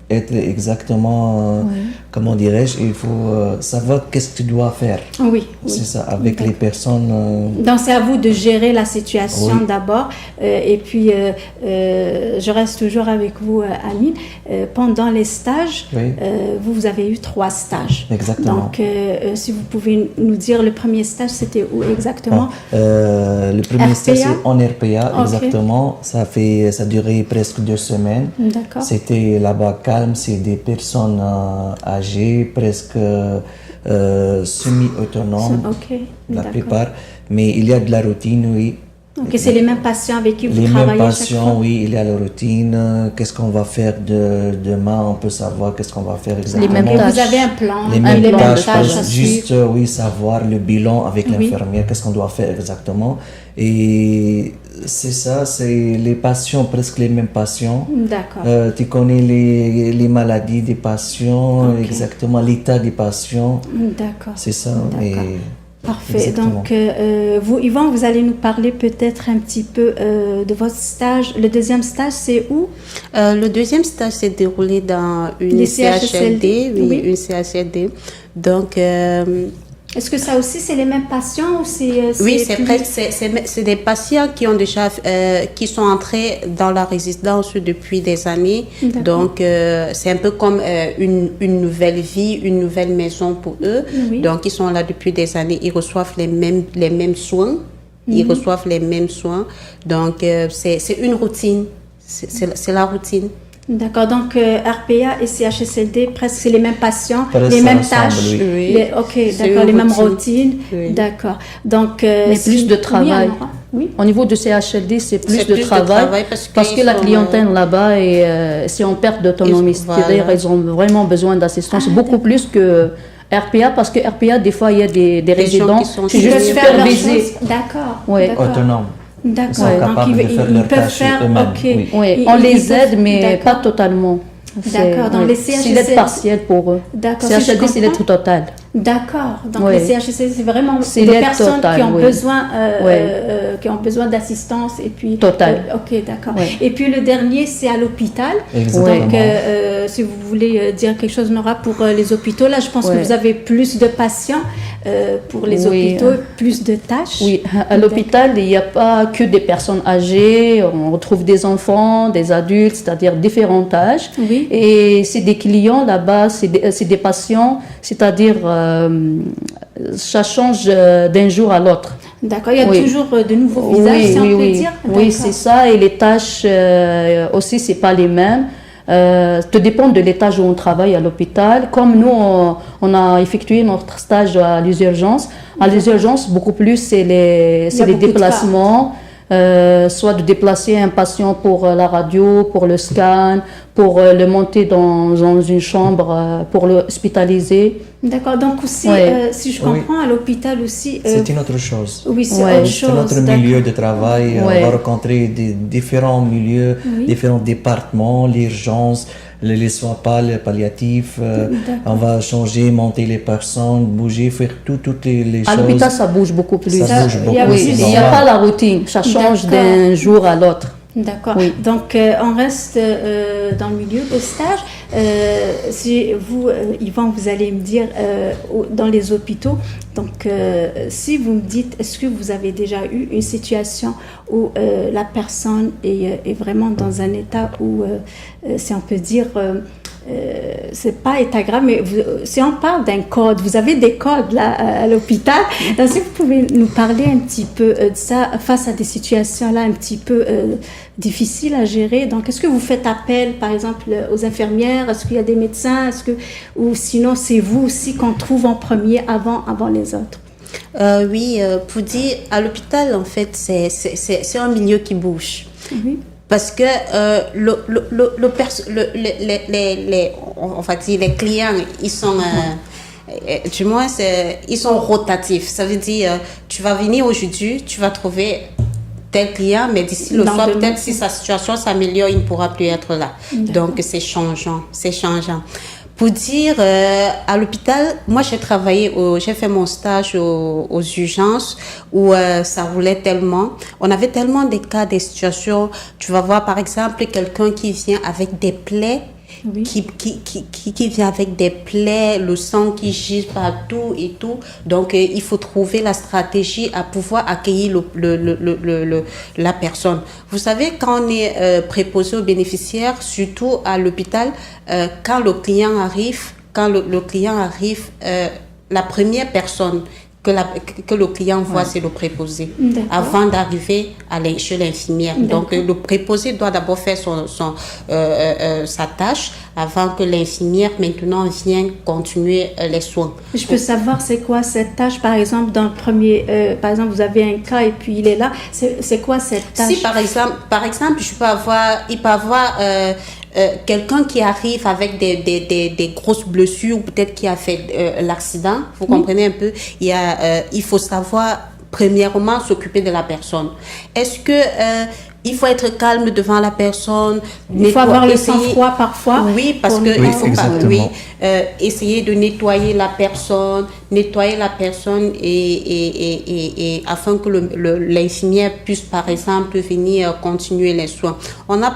exactement, comment dirais-je, il faut savoir qu'est-ce que tu dois faire.
Oui.
C'est ça, avec les personnes.
Donc, c'est à vous de gérer la situation d'abord. Et puis, je reste toujours avec vous, Amine. Pendant les stages, vous avez eu 3 stages.
Exactement.
Donc, si vous pouvez nous dire, le premier stage, c'était où exactement?
Le premier stage, c'est en RPA,
Okay.
Exactement. Ça durait presque 2 semaines.
D'accord.
C'était là-bas calme, c'est des personnes âgées, presque semi-autonomes, la plupart. Mais il y a de la routine, oui.
Ok, c'est les mêmes patients avec qui vous
Les
travaillez
mêmes
chaque
patients,
fois?
oui, il y a la routine. Qu'est-ce qu'on va faire demain? On peut savoir qu'est-ce qu'on va faire exactement.
mêmes
Et
tâches.
vous avez un plan,
Les mêmes tâches,
à
juste
suivre.
savoir le bilan avec l'infirmière, qu'est-ce qu'on doit faire exactement. Et c'est ça, c'est les patients, presque les mêmes patients.
D'accord.
Tu connais les maladies des patients, exactement l'état des patients.
D'accord.
C'est ça.
D'accord.
Et
Parfait.
exactement.
Donc, vous, Yvan, vous allez nous parler peut-être un petit peu de votre stage. Le deuxième stage, c'est où?
Le deuxième stage s'est déroulé dans une
Les
CHLD,
oui.
une CHLD. Donc,
Est-ce que ça aussi, c'est les mêmes patients ou
oui, c'est
plus-
presque, c'est des patients qui ont déjà, qui sont entrés dans la résidence depuis des années.
D'accord.
Donc, c'est un peu comme une nouvelle vie, une nouvelle maison pour eux.
Oui.
Donc, ils sont là depuis des années. Ils reçoivent les mêmes soins. Ils reçoivent les mêmes soins. Donc, c'est une routine. C'est la routine.
D'accord. Donc, RPA et CHSLD, presque c'est les mêmes patients,
Presque
les mêmes
ensemble,
tâches.
oui.
Ok,
C'est
d'accord,
une
les mêmes
routine.
routines.
Oui.
D'accord. Donc,
Mais plus de travail.
Oui.
Au niveau de CHLD, c'est plus,
C'est
de,
plus de
travail
travail parce
que
qu'ils
la
sont,
clientèle là-bas c'est en perte d'autonomie. C'est-à-dire
Voilà.
ils ont vraiment besoin d'assistance beaucoup plus que RPA parce que RPA, des fois, il y a des résidents
qui sont
c'est
Ils
juste
peuvent faire leurs
supervisé.
choses. D'accord.
Ouais.
D'accord.
autonomes.
D'accord.
Ils sont capables de faire leurs
peuvent
tâches
faire.
eux-mêmes,
Ok.
oui.
Ouais,
Ils-
on
ils
les
peuvent-
aide, mais
d'accord.
pas totalement.
D'accord. Dans les CHSLD,
c'est l'aide partielle pour eux.
D'accord, si je
CHLD, c'est l'aide
comprends.
totale.
D'accord. Donc
Ouais.
les CHSLD, c'est vraiment
C'est
des
l'aide
personnes
totale,
qui ont
oui.
besoin,
Ouais.
qui ont besoin d'assistance et puis.
Totale.
Ok, d'accord.
Ouais.
Et puis le dernier, c'est à l'hôpital.
Exactement.
Donc, si vous voulez dire quelque chose, Nora, pour les hôpitaux, là, je pense que
Ouais.
vous avez plus de patients pour les
Oui.
hôpitaux, plus de tâches.
Oui, à l'hôpital, il n'y a pas que des personnes âgées, on retrouve des enfants, des adultes, c'est-à-dire différents âges.
Oui.
Et c'est des clients là-bas, c'est des patients, c'est-à-dire ça change d'un jour à l'autre.
D'accord. Il y a
Oui.
toujours de nouveaux visages, si on peut dire.
Oui,
D'accord.
c'est ça. Et les tâches aussi, c'est pas les mêmes. Tout dépend de l'étage où on travaille à l'hôpital. Comme nous, on a effectué notre stage à les urgences. À les urgences, beaucoup plus, c'est les
beaucoup de
déplacements. Soit de déplacer un patient pour la radio, pour le scan, pour le monter dans une chambre, pour l'hospitaliser.
D'accord. Donc aussi,
Ouais.
si je
Oui.
comprends, à l'hôpital aussi.
C'est une autre chose.
Oui, c'est
Ouais.
autre
C'est
chose.
notre
d'accord.
milieu de travail.
Ouais.
On va rencontrer des différents milieux, différents départements, l'urgence, les soins palliatifs. On va changer, monter les personnes, bouger, faire toutes les
À
choses.
l'hôpital, ça bouge beaucoup plus.
Ça bouge
il y a
beaucoup.
Oui,
plus-
il n'y a pas la routine, ça change
D'accord.
d'un jour à l'autre.
D'accord.
Oui.
Donc, on reste dans le milieu de stage. Si vous, Yvan, vous allez me dire dans les hôpitaux, donc si vous me dites, est-ce que vous avez déjà eu une situation où la personne est vraiment dans un état où, si on peut dire, c'est pas état grave, mais si on parle d'un code, vous avez des codes là à l'hôpital. Donc, si vous pouvez nous parler un petit peu de ça face à des situations là un petit peu difficiles à gérer. Donc, est-ce que vous faites appel, par exemple, aux infirmières? Est-ce qu'il y a des médecins? Ou sinon, c'est vous aussi qu'on trouve en premier avant les autres?
Oui, pour dire, à l'hôpital, en fait, c'est un milieu qui bouge.
Oui.
Parce que on va dire les clients, ils sont du moins ils sont rotatifs. Ça veut dire tu vas venir aujourd'hui, tu vas trouver tel client, mais d'ici le soir,
Lendemain.
peut-être si sa situation s'améliore, il ne pourra plus être là. Donc c'est changeant. Pour dire, à l'hôpital, moi j'ai fait mon stage aux urgences où ça roulait tellement. On avait tellement des cas, des situations. Tu vas voir par exemple quelqu'un qui vient avec des plaies. Oui. Qui vient avec des plaies, le sang qui gît partout et tout. Donc, il faut trouver la stratégie à pouvoir accueillir la personne. Vous savez, quand on est préposé aux bénéficiaires, surtout à l'hôpital, quand le client arrive, la première personne que le client voit, c'est le préposé, avant d'arriver chez l'infirmière. Donc, le préposé doit d'abord faire sa tâche avant que l'infirmière, maintenant, vienne continuer les soins.
Je peux savoir c'est quoi cette tâche, par exemple, dans le premier, par exemple, vous avez un cas et puis il est là, c'est quoi cette tâche?
Si, par exemple, il peut avoir quelqu'un qui arrive avec des grosses blessures, peut-être qui a fait l'accident, vous comprenez un peu, il faut savoir, premièrement, s'occuper de la personne. Est-ce que il faut être calme devant la personne?
Il faut avoir le sang-froid parfois.
Oui, parce que il faut essayer de nettoyer la personne et afin que l'infirmière puisse, par exemple, venir continuer les soins. On a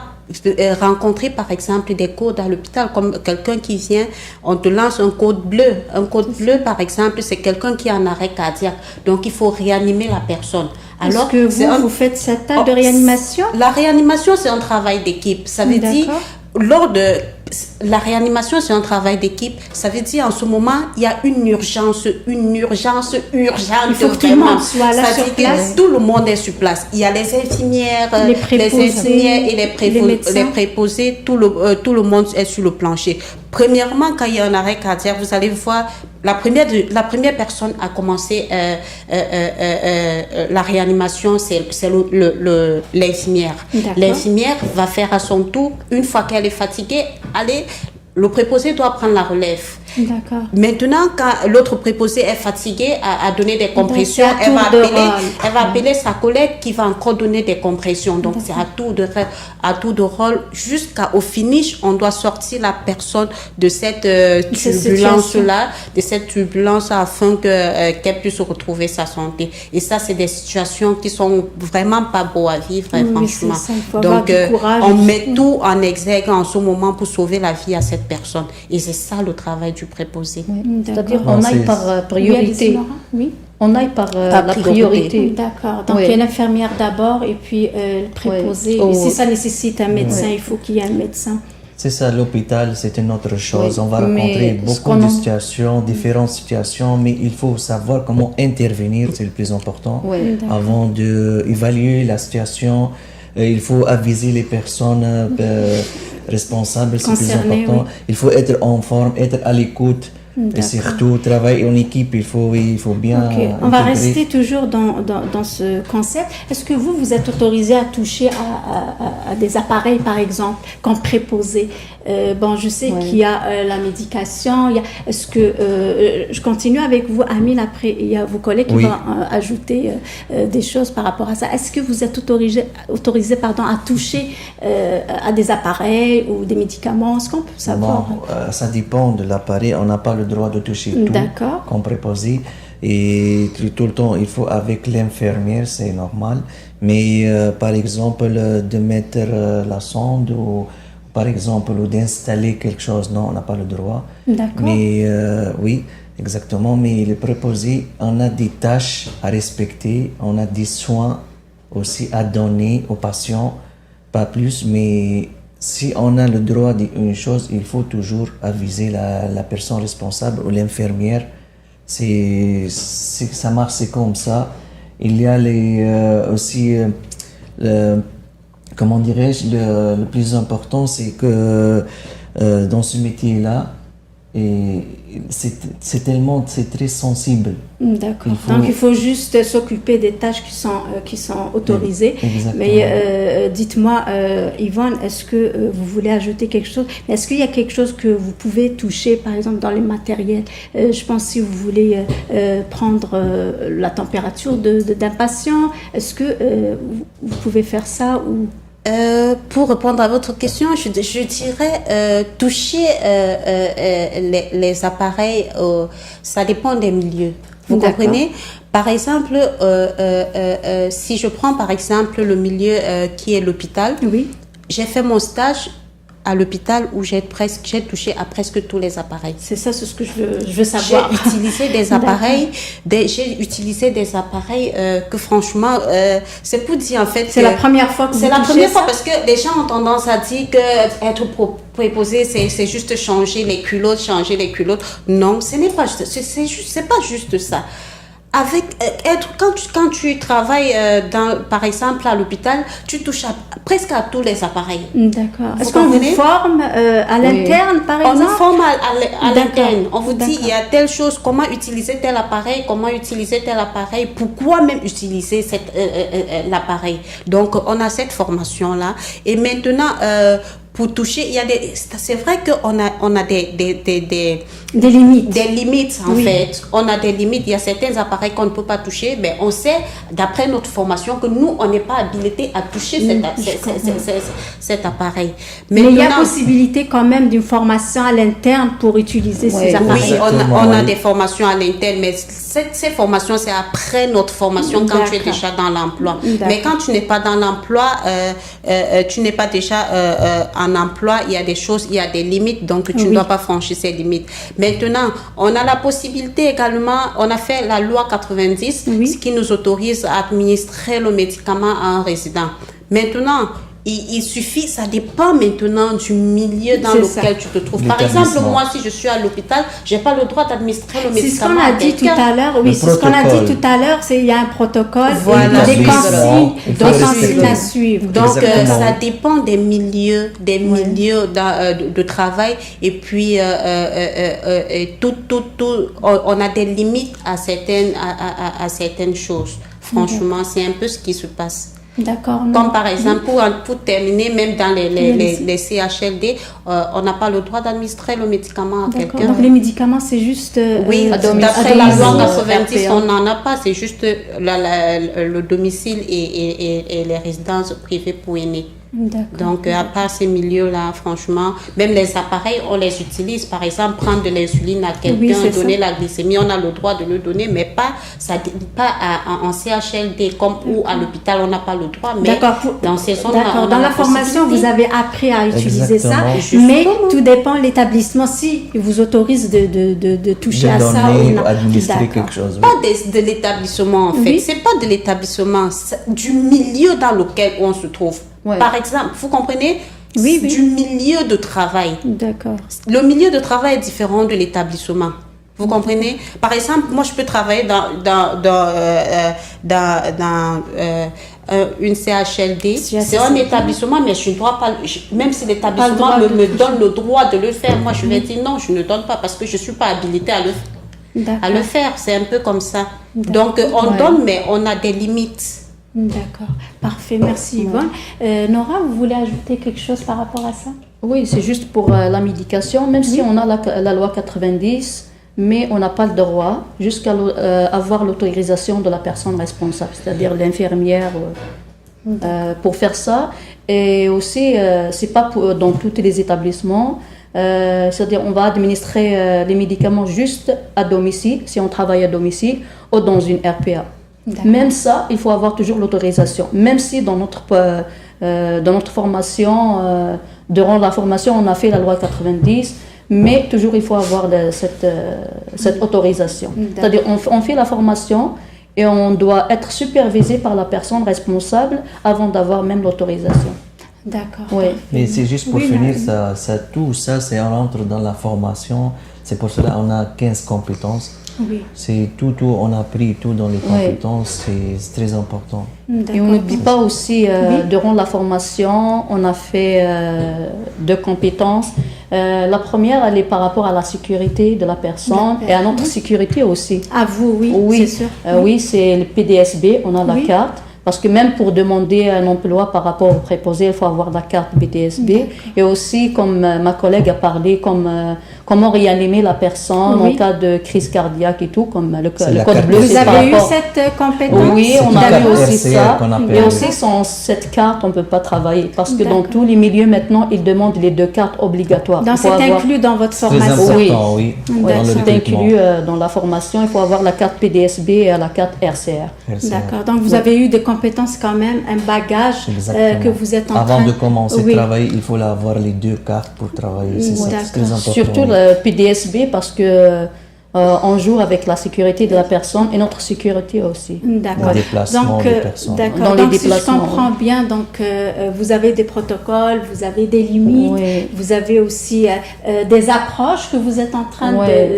rencontrer par exemple des codes à l'hôpital, comme quelqu'un qui vient, on te lance un code bleu. Un code bleu, par exemple, c'est quelqu'un qui est en arrêt cardiaque. Donc, il faut réanimer la personne.
Alors que vous faites cette tâche de réanimation?
La réanimation, c'est un travail d'équipe. Ça veut dire, lors de la réanimation, c'est un travail d'équipe. Ça veut dire, en ce moment, il y a une urgence urgente.
Il faut que tout le monde soit là sur place.
Tout le monde est sur place. Il y a les infirmières, et les préposés. Tout le monde est sur le plancher. Premièrement, quand il y a un arrêt cardiaque, vous allez voir, la première personne à commencer la réanimation, c'est l'infirmière. L'infirmière va faire à son tour, une fois qu'elle est fatiguée, le préposé doit prendre la relève.
D'accord.
Maintenant, quand l'autre préposé est fatigué à donner des compressions, elle va appeler sa collègue qui va encore donner des compressions. Donc, c'est à tour de rôle. Jusqu'au finish, on doit sortir la personne de cette turbulence afin qu'elle puisse retrouver sa santé. Et ça, c'est des situations qui sont vraiment pas beaux à vivre, franchement. Donc, on met tout en exergue en ce moment pour sauver la vie à cette personne. Et c'est ça le travail du préposé.
C'est-à-dire on aille par priorité.
Oui.
On aille par la priorité.
D'accord. Donc, il y a l'infirmière d'abord et puis le préposé. Et si ça nécessite un médecin, il faut qu'il y ait un médecin.
C'est ça, l'hôpital, c'est une autre chose. On va rencontrer beaucoup de situations, différentes situations, mais il faut savoir comment intervenir, c'est le plus important. Avant d'évaluer la situation, il faut aviser les personnes responsables, c'est plus important. Il faut être en forme, être à l'écoute. Et surtout, travailler en équipe, il faut bien.
On va rester toujours dans ce concept. Est-ce que vous êtes autorisé à toucher à des appareils, par exemple, comme préposé? Je sais qu'il y a la médication. Est-ce que je continue avec vous, Amine? Après, il y a vos collègues qui vont ajouter des choses par rapport à ça. Est-ce que vous êtes autorisé à toucher à des appareils ou des médicaments? Est-ce qu'on peut savoir?
Ça dépend de l'appareil. On n'a pas le droit de toucher tout comme préposé. Et tout le temps, il faut avec l'infirmière, c'est normal. Mais par exemple, de mettre la sonde ou par exemple, ou d'installer quelque chose, non, on n'a pas le droit.
D'accord.
Mais oui, exactement. Mais le préposé, on a des tâches à respecter, on a des soins aussi à donner aux patients, pas plus. Mais si on a le droit d'une chose, il faut toujours aviser la personne responsable ou l'infirmière. Ça marche, c'est comme ça. Il y a aussi comment dirais-je, le plus important, c'est que dans ce métier-là, c'est très sensible.
D'accord. Donc il faut juste s'occuper des tâches qui sont autorisées.
Exactement.
Mais dites-moi, Yvonne, est-ce que vous voulez ajouter quelque chose? Est-ce qu'il y a quelque chose que vous pouvez toucher, par exemple, dans les matériels? Je pense si vous voulez prendre la température d'un patient, est-ce que vous pouvez faire ça ou
Pour répondre à votre question, je dirais toucher les appareils, ça dépend des milieux. Vous comprenez? Par exemple, si je prends par exemple le milieu qui est l'hôpital, j'ai fait mon stage à l'hôpital où j'ai touché à presque tous les appareils.
C'est ça, c'est ce que je veux savoir.
J'ai utilisé des appareils, que franchement, c'est pour dire en fait.
C'est la première fois que vous touchez ça? C'est la première fois
parce que les gens ont tendance à dire que être préposé, c'est juste changer les culottes. Non, ce n'est pas juste, c'est pas juste ça. Quand tu travailles par exemple à l'hôpital, tu touches presque à tous les appareils.
D'accord. Est-ce qu'on vous forme à l'interne, par exemple?
On nous forme à l'interne. On vous dit il y a telle chose, comment utiliser tel appareil, pourquoi même utiliser l'appareil. Donc on a cette formation là. Et maintenant pour toucher, c'est vrai qu'on a des limites. Des limites, en fait. On a des limites. Il y a certains appareils qu'on ne peut pas toucher, mais on sait, d'après notre formation, que nous, on n'est pas habilité à toucher cet appareil.
Mais il y a possibilité quand même d'une formation à l'interne pour utiliser ces appareils.
Oui, on a des formations à l'interne, mais ces formations, c'est après notre formation quand tu es déjà dans l'emploi. Mais quand tu n'es pas dans l'emploi, tu n'es pas déjà en emploi, il y a des choses, il y a des limites, donc tu ne dois pas franchir ces limites. Maintenant, on a la possibilité également, on a fait la loi 90, ce qui nous autorise à administrer le médicament à un résident. Maintenant, il suffit, ça dépend maintenant du milieu dans lequel tu te trouves. Par exemple, moi, si je suis à l'hôpital, je n'ai pas le droit d'administrer le médicament.
C'est ce qu'on a dit tout à l'heure. Oui, c'est ce qu'on a dit tout à l'heure. Il y a un protocole, des consignes à suivre.
Donc, ça dépend des milieux de travail. Et puis, on a des limites à certaines choses. Franchement, c'est un peu ce qui se passe.
D'accord.
Comme par exemple, pour terminer, même dans les CHLD, on n'a pas le droit d'administrer le médicament à quelqu'un.
Donc les médicaments, c'est juste
d'après la loi 90, on n'en a pas, c'est juste le domicile et les résidences privées pour aînés. Donc, à part ces milieux-là, franchement, même les appareils, on les utilise. Par exemple, prendre de l'insuline à quelqu'un, donner la glycémie, on a le droit de le donner, mais pas en CHLD ou à l'hôpital, on n'a pas le droit. Mais dans ces zones-là,
dans la formation, vous avez appris à utiliser ça, mais tout dépend de l'établissement. Si vous autorise de toucher à ça
ou administrer quelque chose.
Pas de l'établissement, en fait. C'est pas de l'établissement, du milieu dans lequel on se trouve. Par exemple, vous comprenez? Du milieu de travail.
D'accord.
Le milieu de travail est différent de l'établissement. Vous comprenez? Par exemple, moi, je peux travailler dans une CHLD. C'est un établissement, mais je ne dois pas, même si l'établissement me donne le droit de le faire, moi, je vais dire non, je ne donne pas parce que je ne suis pas habilitée à le faire. C'est un peu comme ça. Donc, on donne, mais on a des limites.
D'accord, parfait, merci Yvonne. Nora, vous voulez ajouter quelque chose par rapport à ça?
Oui, c'est juste pour la médication, même si on a la loi 90, mais on n'a pas le droit jusqu'à avoir l'autorisation de la personne responsable, c'est-à-dire l'infirmière, pour faire ça. Et aussi, c'est pas dans tous les établissements, c'est-à-dire on va administrer les médicaments juste à domicile, si on travaille à domicile, ou dans une RPA. Même ça, il faut avoir toujours l'autorisation. Même si dans notre formation, durant la formation, on a fait la loi 90, mais toujours il faut avoir cette autorisation. C'est-à-dire on fait la formation et on doit être supervisé par la personne responsable avant d'avoir même l'autorisation.
D'accord.
Oui.
Mais c'est juste pour finir, tout ça, on rentre dans la formation. C'est pour cela qu'on a 15 compétences.
Oui.
C'est tout, on a pris tout dans les compétences, c'est très important.
Et on n'oublie pas aussi, durant la formation, on a fait 2 compétences. La première, elle est par rapport à la sécurité de la personne et à notre sécurité aussi.
À vous, oui, c'est sûr.
Oui, c'est le PDSB, on a la carte. Parce que même pour demander un emploi par rapport au préposé, il faut avoir la carte BTSB. Et aussi, comme ma collègue a parlé, comment réanimer la personne en cas de crise cardiaque et tout, comme le code bleu.
Vous avez eu cette compétence?
Oui, on a eu aussi ça. Et
aussi,
aussi, sans cette carte, on ne peut pas travailler. Parce que dans tous les milieux, maintenant, ils demandent les 2 cartes obligatoires.
Donc, c'est inclus dans votre formation?
Oui, c'est inclus dans la formation. Il faut avoir la carte PDSB et la carte RCR.
D'accord. Donc, vous avez eu des compétences quand même, un bagage que vous êtes en train...
Avant de commencer à travailler, il faut avoir les 2 cartes pour travailler. C'est très important.
Surtout le PDSB parce que on joue avec la sécurité de la personne et notre sécurité aussi.
D'accord.
Le déplacement des personnes.
D'accord.
Dans les
donc, si je
déplacements,
comprends bien, donc vous avez des protocoles, vous avez des limites, vous avez aussi des approches que vous êtes en train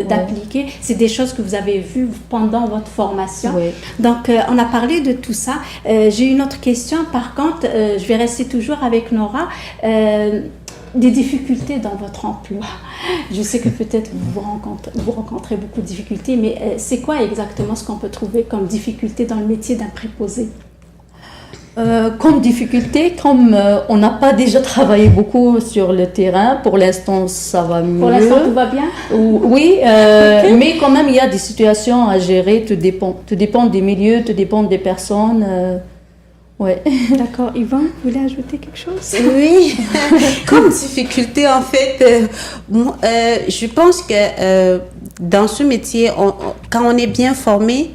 d'appliquer. C'est des choses que vous avez vues pendant votre formation. Donc, on a parlé de tout ça. J'ai une autre question. Par contre, je vais rester toujours avec Nora. Des difficultés dans votre emploi. Je sais que peut-être vous rencontrez beaucoup de difficultés, mais c'est quoi exactement ce qu'on peut trouver comme difficulté dans le métier d'un préposé?
Comme difficulté, comme on n'a pas déjà travaillé beaucoup sur le terrain, pour l'instant ça va mieux.
Pour l'instant tout va bien?
Oui, mais quand même il y a des situations à gérer, tout dépend des milieux, tout dépend des personnes.
D'accord. Yvonne, vous voulez ajouter quelque chose?
Oui, comme difficulté, en fait, je pense que dans ce métier, quand on est bien formé,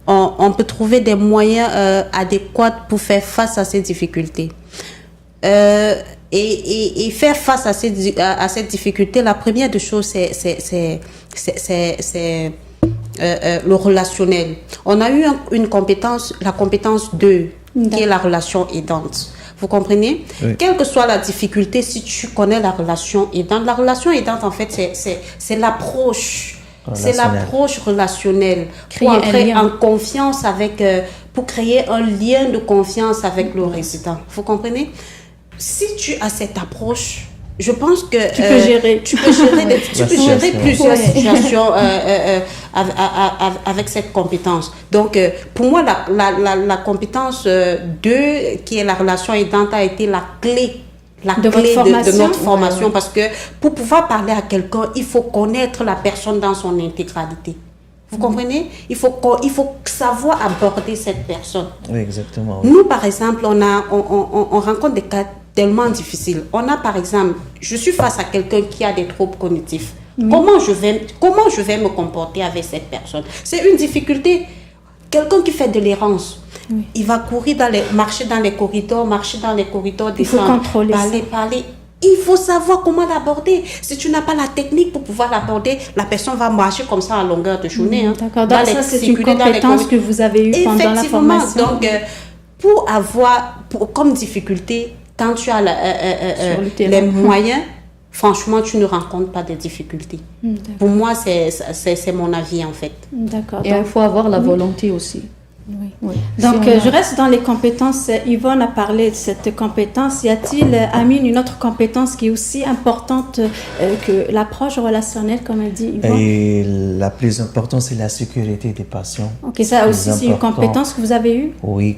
on peut trouver des moyens adéquats pour faire face à ces difficultés. Et faire face à cette difficulté, la première des choses, c'est le relationnel. On a eu une compétence, la compétence 2, qui est la relation aidante. Vous comprenez? Quelle que soit la difficulté, si tu connais la relation aidante en fait, c'est l'approche. C'est l'approche relationnelle. Pour créer en confiance pour créer un lien de confiance avec le résident. Vous comprenez? Si tu as cette approche, je pense que
tu peux gérer
plusieurs situations avec cette compétence. Donc, pour moi, la compétence 2, qui est la relation aidante, a été la clé de notre formation. Parce que pour pouvoir parler à quelqu'un, il faut connaître la personne dans son intégralité. Vous comprenez? Il faut savoir aborder cette personne.
Oui, exactement.
Nous, par exemple, on rencontre des cas tellement difficiles. On a, par exemple, je suis face à quelqu'un qui a des troubles cognitifs. Comment je vais me comporter avec cette personne? C'est une difficulté. Quelqu'un qui fait de l'errance, il va marcher dans les corridors, descendre,
il faut contrôler
parler. Il faut savoir comment l'aborder. Si tu n'as pas la technique pour pouvoir l'aborder, la personne va marcher comme ça à longueur de journée.
D'accord. Donc ça, c'est une compétence que vous avez eue pendant la formation.
Donc, comme difficulté, quand tu as les moyens, franchement, tu ne rencontres pas de difficultés. Pour moi, c'est mon avis, en fait.
D'accord.
Et il faut avoir la volonté aussi.
Donc, je reste dans les compétences. Yvonne a parlé de cette compétence. Y a-t-il, Amine, une autre compétence qui est aussi importante que l'approche relationnelle, comme elle dit Yvonne?
Et la plus importante, c'est la sécurité des patients.
Ok, ça aussi, c'est une compétence que vous avez eue?
Oui,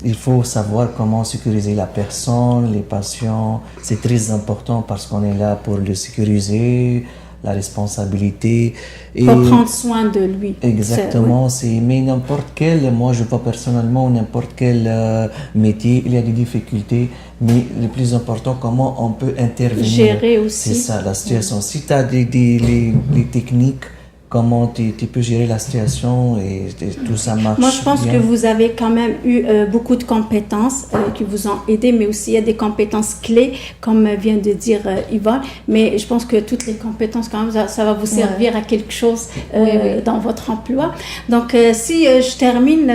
il faut savoir comment sécuriser la personne, les patients. C'est très important parce qu'on est là pour le sécuriser, la responsabilité.
Pour prendre soin de lui.
Exactement. Mais moi je vois personnellement, n'importe quel métier, il y a des difficultés. Mais le plus important, comment on peut intervenir.
Gérer aussi.
C'est ça, la situation. Si tu as les techniques, comment tu peux gérer la situation et tout ça marche.
Moi, je pense
bien.
que vous avez quand même eu beaucoup de compétences qui vous ont aidé, mais aussi il y a des compétences clés, comme vient de dire Yvonne. Mais je pense que toutes les compétences, quand même, ça va vous servir à quelque chose dans votre emploi. Donc, si je termine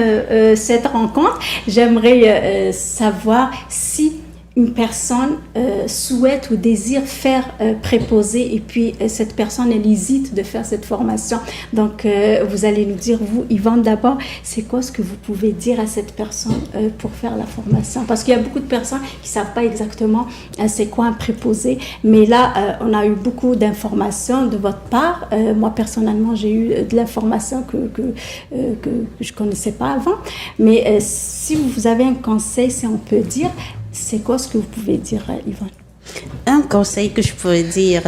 cette rencontre, j'aimerais savoir si une personne souhaite ou désire faire préposer et puis cette personne elle hésite de faire cette formation. Donc vous allez nous dire, vous Yvonne d'abord, c'est quoi ce que vous pouvez dire à cette personne pour faire la formation? Parce qu'il y a beaucoup de personnes qui ne savent pas exactement c'est quoi un préposé, mais là on a eu beaucoup d'informations de votre part. Moi personnellement j'ai eu de l'information que je ne connaissais pas avant, mais si vous avez un conseil, si on peut dire, c'est quoi ce que vous pouvez dire, Yvonne?
Un conseil que je pourrais dire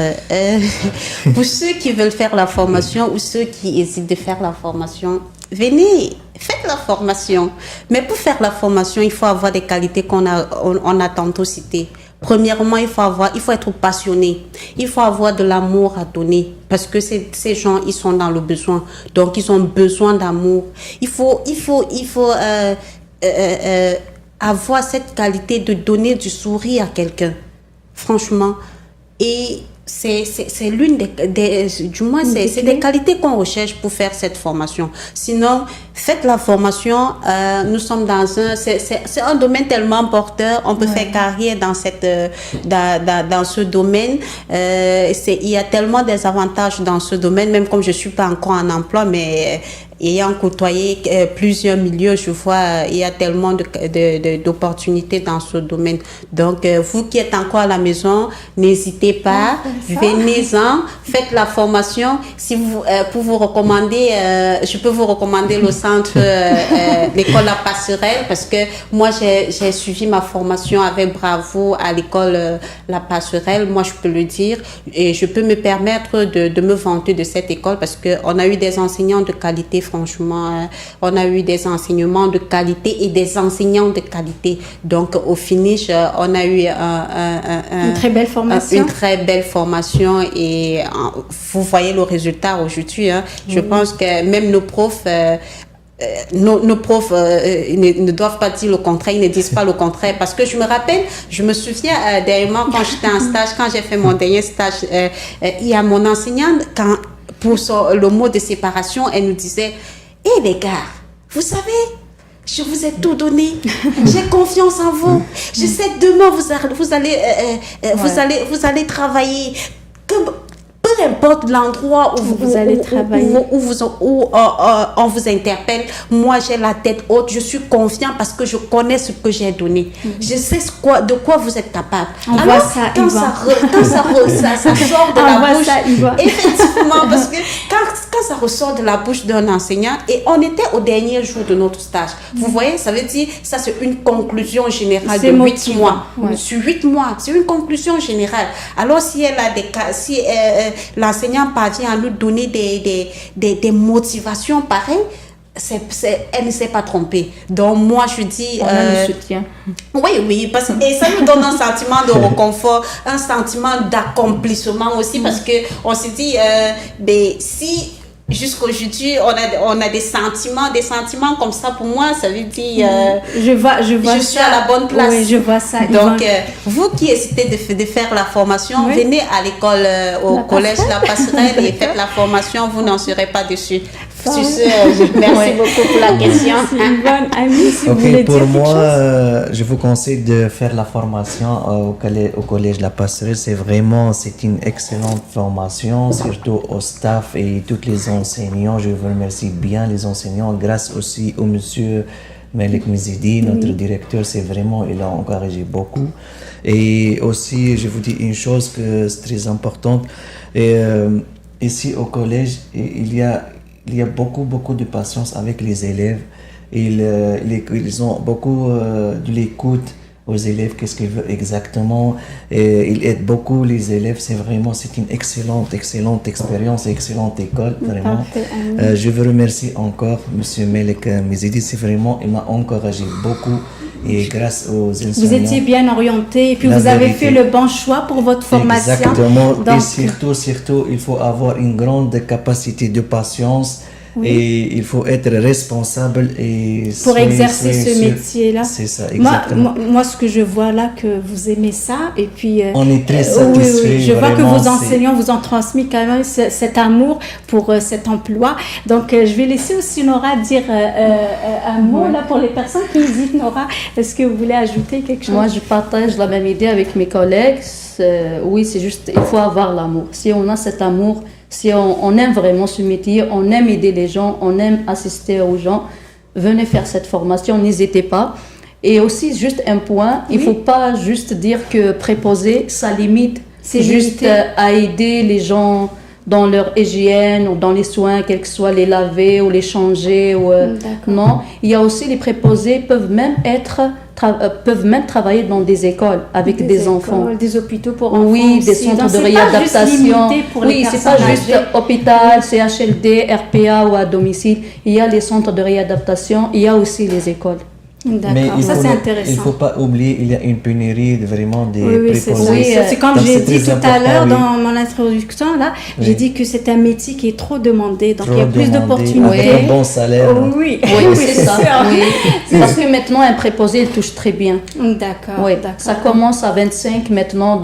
pour ceux qui veulent faire la formation ou ceux qui hésitent de faire la formation, venez, faites la formation. Mais pour faire la formation, il faut avoir des qualités qu'on a tantôt citées. Premièrement, il faut être passionné. Il faut avoir de l'amour à donner parce que ces gens, ils sont dans le besoin. Donc, ils ont besoin d'amour. Il faut avoir cette qualité de donner du sourire à quelqu'un, franchement. Et c'est l'une c'est des qualités qu'on recherche pour faire cette formation. Sinon, faites la formation. Nous sommes dans c'est un domaine tellement porteur. On peut faire carrière dans dans ce domaine. Il y a tellement des avantages dans ce domaine. Même comme je suis pas encore en emploi, mais ayant côtoyé plusieurs milieux, je vois il y a tellement d'opportunités dans ce domaine. Donc, vous qui êtes encore à la maison, n'hésitez pas, venez-en, faites la formation. Si vous, pour vous recommander, je peux vous recommander le centre, l'école La Passerelle, parce que moi, j'ai suivi ma formation avec bravoure à l'école La Passerelle. Moi, je peux le dire et je peux me permettre de me vanter de cette école parce qu'on a eu des enseignants de qualité. Franchement, on a eu des enseignements de qualité et des enseignants de qualité. Donc, au finish, on a eu
une très belle formation.
Une très belle formation et vous voyez le résultat aujourd'hui. Je pense que même nos profs... nos profs ne doivent pas dire le contraire, ils ne disent pas le contraire parce que je me souviens dernièrement quand j'étais en stage, quand j'ai fait mon dernier stage, il y a mon enseignante pour le mot de séparation, elle nous disait « les gars, vous savez, je vous ai tout donné, j'ai confiance en vous, je sais que demain vous allez travailler. » Peu importe l'endroit où vous allez travailler, où on vous interpelle, moi j'ai la tête haute, je suis confiant parce que je connais ce que j'ai donné. Je sais de quoi vous êtes capable. Alors, quand ça sort de la bouche, effectivement, parce que quand ça ressort de la bouche d'un enseignant, et on était au dernier jour de notre stage, vous voyez, ça veut dire, ça c'est une conclusion générale de 8 mois. Sur 8 mois, c'est une conclusion générale. Alors si elle a des cas, si l'enseignant parvient à nous donner des motivations pareilles, elle ne s'est pas trompée. Donc moi je dis
le soutien.
Oui, parce que et ça nous donne un sentiment de réconfort, un sentiment d'accomplissement aussi, parce que on se dit si jusqu'aujourd'hui on a des sentiments comme ça, pour moi ça veut dire je suis à la bonne place.
Oui, je vois ça.
Donc vous qui hésitez de faire la formation, venez à l'école au collège La Passerelle et faites la formation, vous n'en serez pas déçus. Merci beaucoup pour la question.
Pour moi, je vous conseille de faire la formation au collège La Passerelle. C'est une excellente formation, surtout au staff et tous les enseignants. Je vous remercie bien les enseignants, grâce aussi au monsieur Malik Mizidi, notre directeur. Il a encouragé beaucoup. Et aussi, je vous dis une chose que c'est très importante. Ici au collège, il y a beaucoup de patience avec les élèves. Ils ont beaucoup de l'écoute aux élèves, qu'est-ce qu'ils veulent exactement. Ils aident beaucoup les élèves. C'est une excellente expérience, excellente école, vraiment. Je veux remercier encore M. Malik Mizidi. Il m'a encouragé beaucoup. Et grâce aux enseignants,
vous étiez bien orienté et puis vous avez fait le bon choix pour votre formation.
Exactement. Donc, et surtout, il faut avoir une grande capacité de patience et il faut être responsable et
pour exercer ce métier-là.
C'est ça, exactement.
Moi, ce que je vois là, que vous aimez ça, et puis
on est très satisfait.
Oui, je vois que
vraiment,
vos enseignants vous ont transmis quand même cet amour pour cet emploi. Donc, je vais laisser aussi Nora dire un mot là pour les personnes qui hésitent. Nora, est-ce que vous voulez ajouter quelque chose?
Moi, je partage la même idée avec mes collègues. Oui, c'est juste, il faut avoir l'amour. Si on a cet amour, si on aime vraiment ce métier, on aime aider les gens, on aime assister aux gens, venez faire cette formation, n'hésitez pas. Et aussi, juste un point, il ne faut pas juste dire que préposer, ça limite. C'est juste à aider les gens dans leur hygiène ou dans les soins, quels que soient, les laver ou les changer. Non, il y a aussi les préposés peuvent même travailler dans des écoles avec des enfants.
Des hôpitaux pour enfants.
Oui, des
aussi.
centres
Donc,
de réadaptation.
Oui,
c'est pas juste hôpital, CHLD, RPA ou à domicile. Il y a les centres de réadaptation, il y a aussi les écoles.
D'accord, ça c'est intéressant.
Il ne faut pas oublier, il y a une pénurie vraiment des préposés.
C'est comme j'ai dit tout à l'heure dans mon introduction, là, j'ai dit que c'est un métier qui est trop demandé, donc il y a plus d'opportunités.
Avec un bon salaire.
Oui,
c'est ça. Parce que maintenant, un préposé, il touche très bien.
D'accord.
Ça commence à 25 maintenant,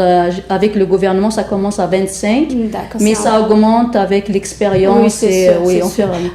avec le gouvernement, ça commence à 25, mais ça augmente avec l'expérience. Et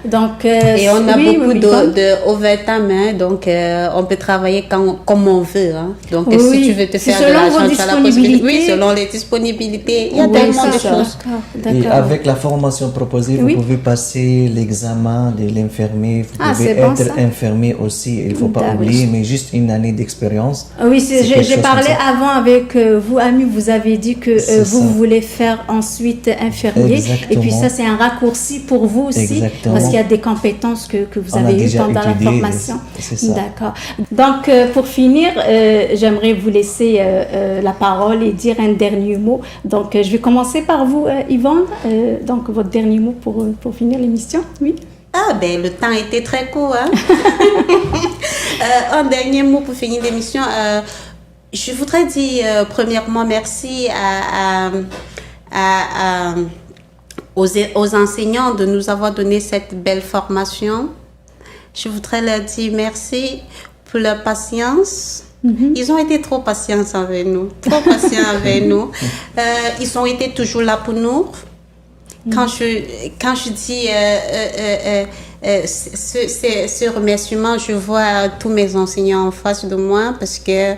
donc,
et on a beaucoup de overtime, donc on peut travailler comme on veut. Hein. Donc, si tu veux te faire de l'argent, tu as la possibilité. Oui, selon les disponibilités. Il y a tellement de choses.
Et avec la formation proposée, vous pouvez passer l'examen de l'infirmier. Vous pouvez être infirmier aussi. Il ne faut pas oublier, mais juste une année d'expérience.
Oui, j'ai parlé avant avec vous, Ami. Vous avez dit que vous voulez faire ensuite infirmier.
Exactement.
Et puis ça, c'est un raccourci pour vous aussi.
Exactement.
Parce qu'il y a des compétences que vous avez eues pendant la formation.
C'est ça.
D'accord. Donc, pour finir, j'aimerais vous laisser la parole et dire un dernier mot. Donc, je vais commencer par vous, Yvonne. Donc, votre dernier mot pour finir l'émission. Oui.
Ah, ben, le temps était très court. Hein? Un dernier mot pour finir l'émission. Je voudrais dire, premièrement, merci aux enseignants de nous avoir donné cette belle formation. Je voudrais leur dire merci pour leur patience. Ils ont été trop patients avec nous. Ils ont été toujours là pour nous. Quand je dis ce remerciement, je vois tous mes enseignants en face de moi parce que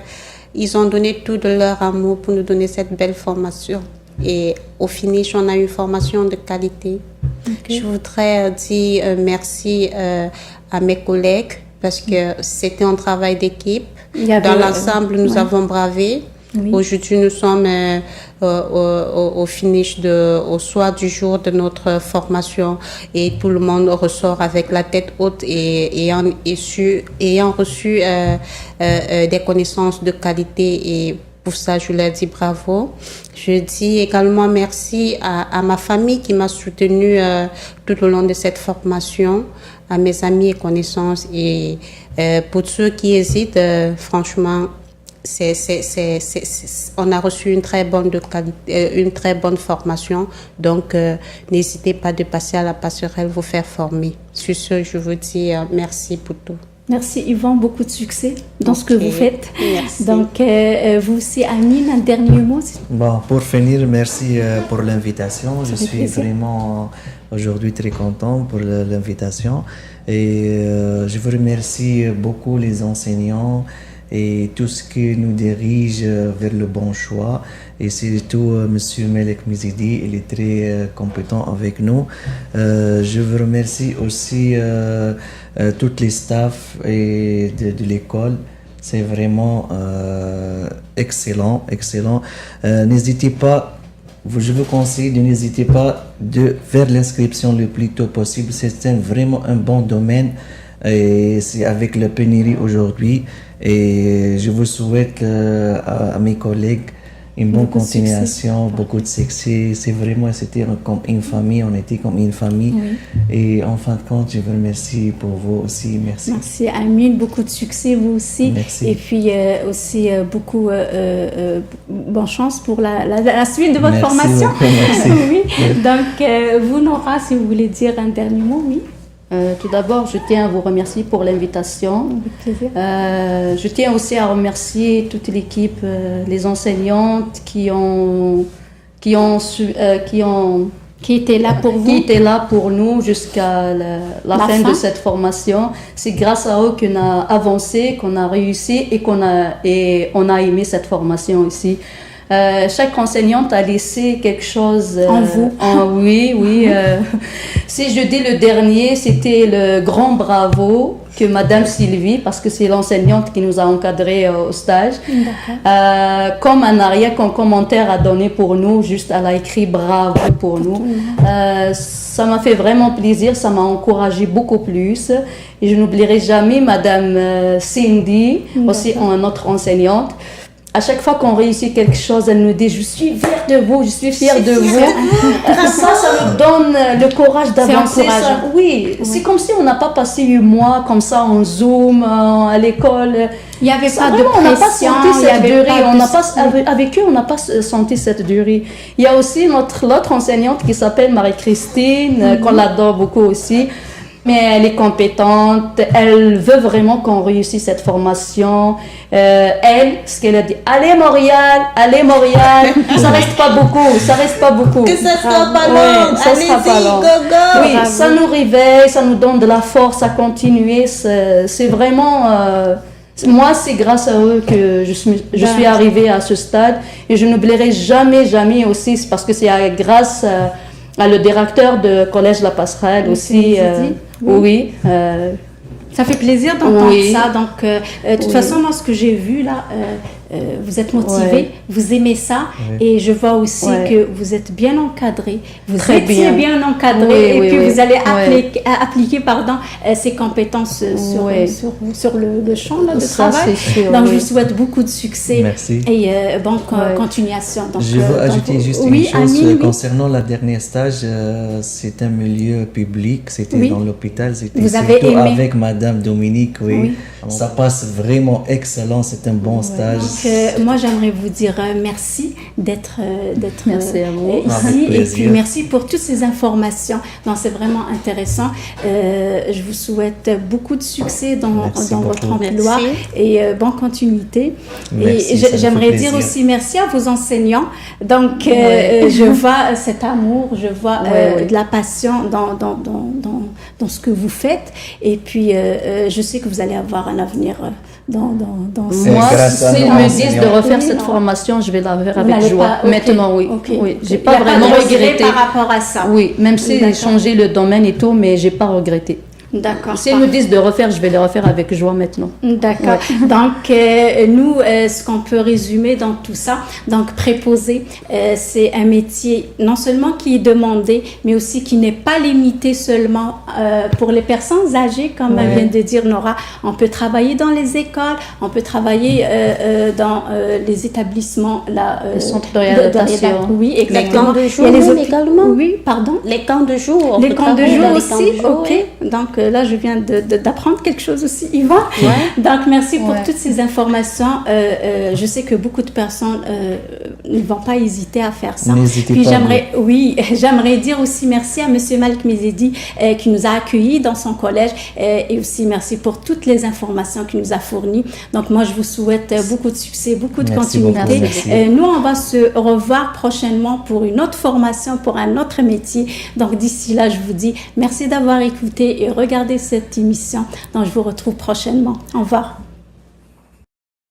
ils ont donné tout de leur amour pour nous donner cette belle formation. Et au finish, on a une formation de qualité. Je voudrais dire merci à mes collègues parce que c'était un travail d'équipe. Dans l'ensemble, nous avons bravé. Oui. Aujourd'hui, nous sommes au finish, au soir du jour de notre formation et tout le monde ressort avec la tête haute et ayant reçu des connaissances de qualité. Et pour ça, je leur dis bravo. Je dis également merci à ma famille qui m'a soutenue tout au long de cette formation, à mes amis et connaissances. Et pour ceux qui hésitent, franchement, on a reçu une très bonne formation. Donc, n'hésitez pas de passer à la passerelle, vous faire former. Sur ce, je vous dis merci pour tout.
Merci Yvonne, beaucoup de succès dans ce que vous faites.
Merci.
Donc, vous aussi, Amine, un dernier mot?
Bon, pour finir, merci pour l'invitation. Je suis vraiment aujourd'hui très content pour l'invitation. Et je vous remercie beaucoup les enseignants et tout ce qui nous dirige vers le bon choix. Et surtout, Monsieur Melek Mizidi, il est très compétent avec nous. Je vous remercie aussi toutes les staffs de l'école. C'est vraiment excellent. N'hésitez pas, je vous conseille de n'hésitez pas de faire l'inscription le plus tôt possible. C'est vraiment un bon domaine. Et c'est avec la pénurie aujourd'hui. Et je vous souhaite à mes collègues une bonne continuation, beaucoup de succès. C'est vraiment, c'était comme une famille, on était comme une famille. Oui. Et en fin de compte, je vous remercie pour vous aussi. Merci.
Merci Amine, beaucoup de succès vous aussi.
Merci.
Et puis aussi beaucoup bonne chance pour la suite de votre formation.
Merci.
Oui. Donc vous Nora, si vous voulez dire un dernier mot, oui.
Tout d'abord, je tiens à vous remercier pour l'invitation.
Avec plaisir.
Je tiens aussi à remercier toute l'équipe, les enseignantes qui
Était là pour vous.
qui étaient là pour nous jusqu'à la fin de cette formation. C'est grâce à eux qu'on a avancé, qu'on a réussi et on a aimé cette formation ici. Chaque enseignante a laissé quelque chose
En vous.
Oui. Si je dis le dernier, c'était le grand bravo que Madame Sylvie, parce que c'est l'enseignante qui nous a encadrés au stage. Comme un arrière, comme commentaire à donner pour nous, juste elle a écrit bravo pour nous. Ça m'a fait vraiment plaisir, ça m'a encouragé beaucoup plus. Et je n'oublierai jamais Madame Cindy, aussi notre enseignante. À chaque fois qu'on réussit quelque chose, elle nous dit « Je suis fière de vous, je suis fière de vous ». Ça nous donne le courage d'avancer. Oui, c'est comme si on n'a pas passé 8 mois comme ça en Zoom, à l'école.
Il n'y avait pas de
on n'a pas
pression,
senti
il y
cette
avait
durée. Avec eux, on n'a pas senti cette durée. Il y a aussi l'autre enseignante qui s'appelle Marie-Christine, qu'on adore beaucoup aussi. Mais elle est compétente, elle veut vraiment qu'on réussisse cette formation. Ce qu'elle a dit, allez Montréal, ça reste pas beaucoup.
Que ça soit pas long,
allez-y,
go.
Oui, ça nous réveille, ça nous donne de la force à continuer. C'est vraiment, moi, c'est grâce à eux que je suis arrivée à ce stade. Et je n'oublierai jamais aussi, parce que c'est grâce à le directeur de Collège La Passerelle aussi. Oui.
Ça fait plaisir d'entendre
Oui.
ça. Donc, de toute façon, moi, ce que j'ai vu là, vous êtes motivé, vous aimez ça, et je vois aussi que vous êtes bien encadré. Vous étiez bien encadré, et puis vous allez appliquer ces compétences sur le champ là, de travail.
Sûr,
donc, je vous souhaite beaucoup de succès.
Merci.
Et bonne continuation. Donc,
je veux ajouter juste une chose concernant la dernière stage. C'est un milieu public, c'était dans l'hôpital, c'était surtout avec Madame Dominique. Ça passe vraiment excellent, c'est un bon stage.
Donc, moi, j'aimerais vous dire merci d'être
merci à vous.
ici, et puis merci pour toutes ces informations. Donc, c'est vraiment intéressant. Je vous souhaite beaucoup de succès dans votre emploi et bonne continuité.
Merci,
et j'aimerais dire aussi merci à vos enseignants. Donc, je vois cet amour, je vois de la passion dans ce que vous faites. Et puis, je sais que vous allez avoir un avenir dans
moi, si ils me disent de refaire cette formation, je vais la faire avec joie. Maintenant, oui. J'ai pas vraiment regretté
par rapport à ça.
Oui, même si j'ai changé le domaine et tout, mais j'ai pas regretté.
D'accord.
Si ils me disent de refaire, je vais le refaire avec joie maintenant.
D'accord. Donc, nous, ce qu'on peut résumer dans tout ça, donc préposé, c'est un métier non seulement qui est demandé, mais aussi qui n'est pas limité seulement pour les personnes âgées, comme vient de dire Nora. On peut travailler dans les écoles, on peut travailler dans les établissements,
les centres de réadaptation.
Oui, exactement.
Les camps de jour également.
Oui, pardon.
Les camps de jour.
Les camps de jour aussi, ok. Donc, là, je viens d'apprendre quelque chose aussi, Yvan. Donc, merci pour toutes ces informations. Je sais que beaucoup de personnes ne vont pas hésiter à faire ça.
N'hésitez
Puis
pas.
j'aimerais dire aussi merci à Monsieur Malik Mezedi qui nous a accueillis dans son collège et aussi merci pour toutes les informations qu'il nous a fournies. Donc, moi, je vous souhaite beaucoup de succès, beaucoup de continuité. Nous, on va se revoir prochainement pour une autre formation, pour un autre métier. Donc, d'ici là, je vous dis merci d'avoir écouté et regardé cette émission. Donc, je vous retrouve prochainement. Au revoir.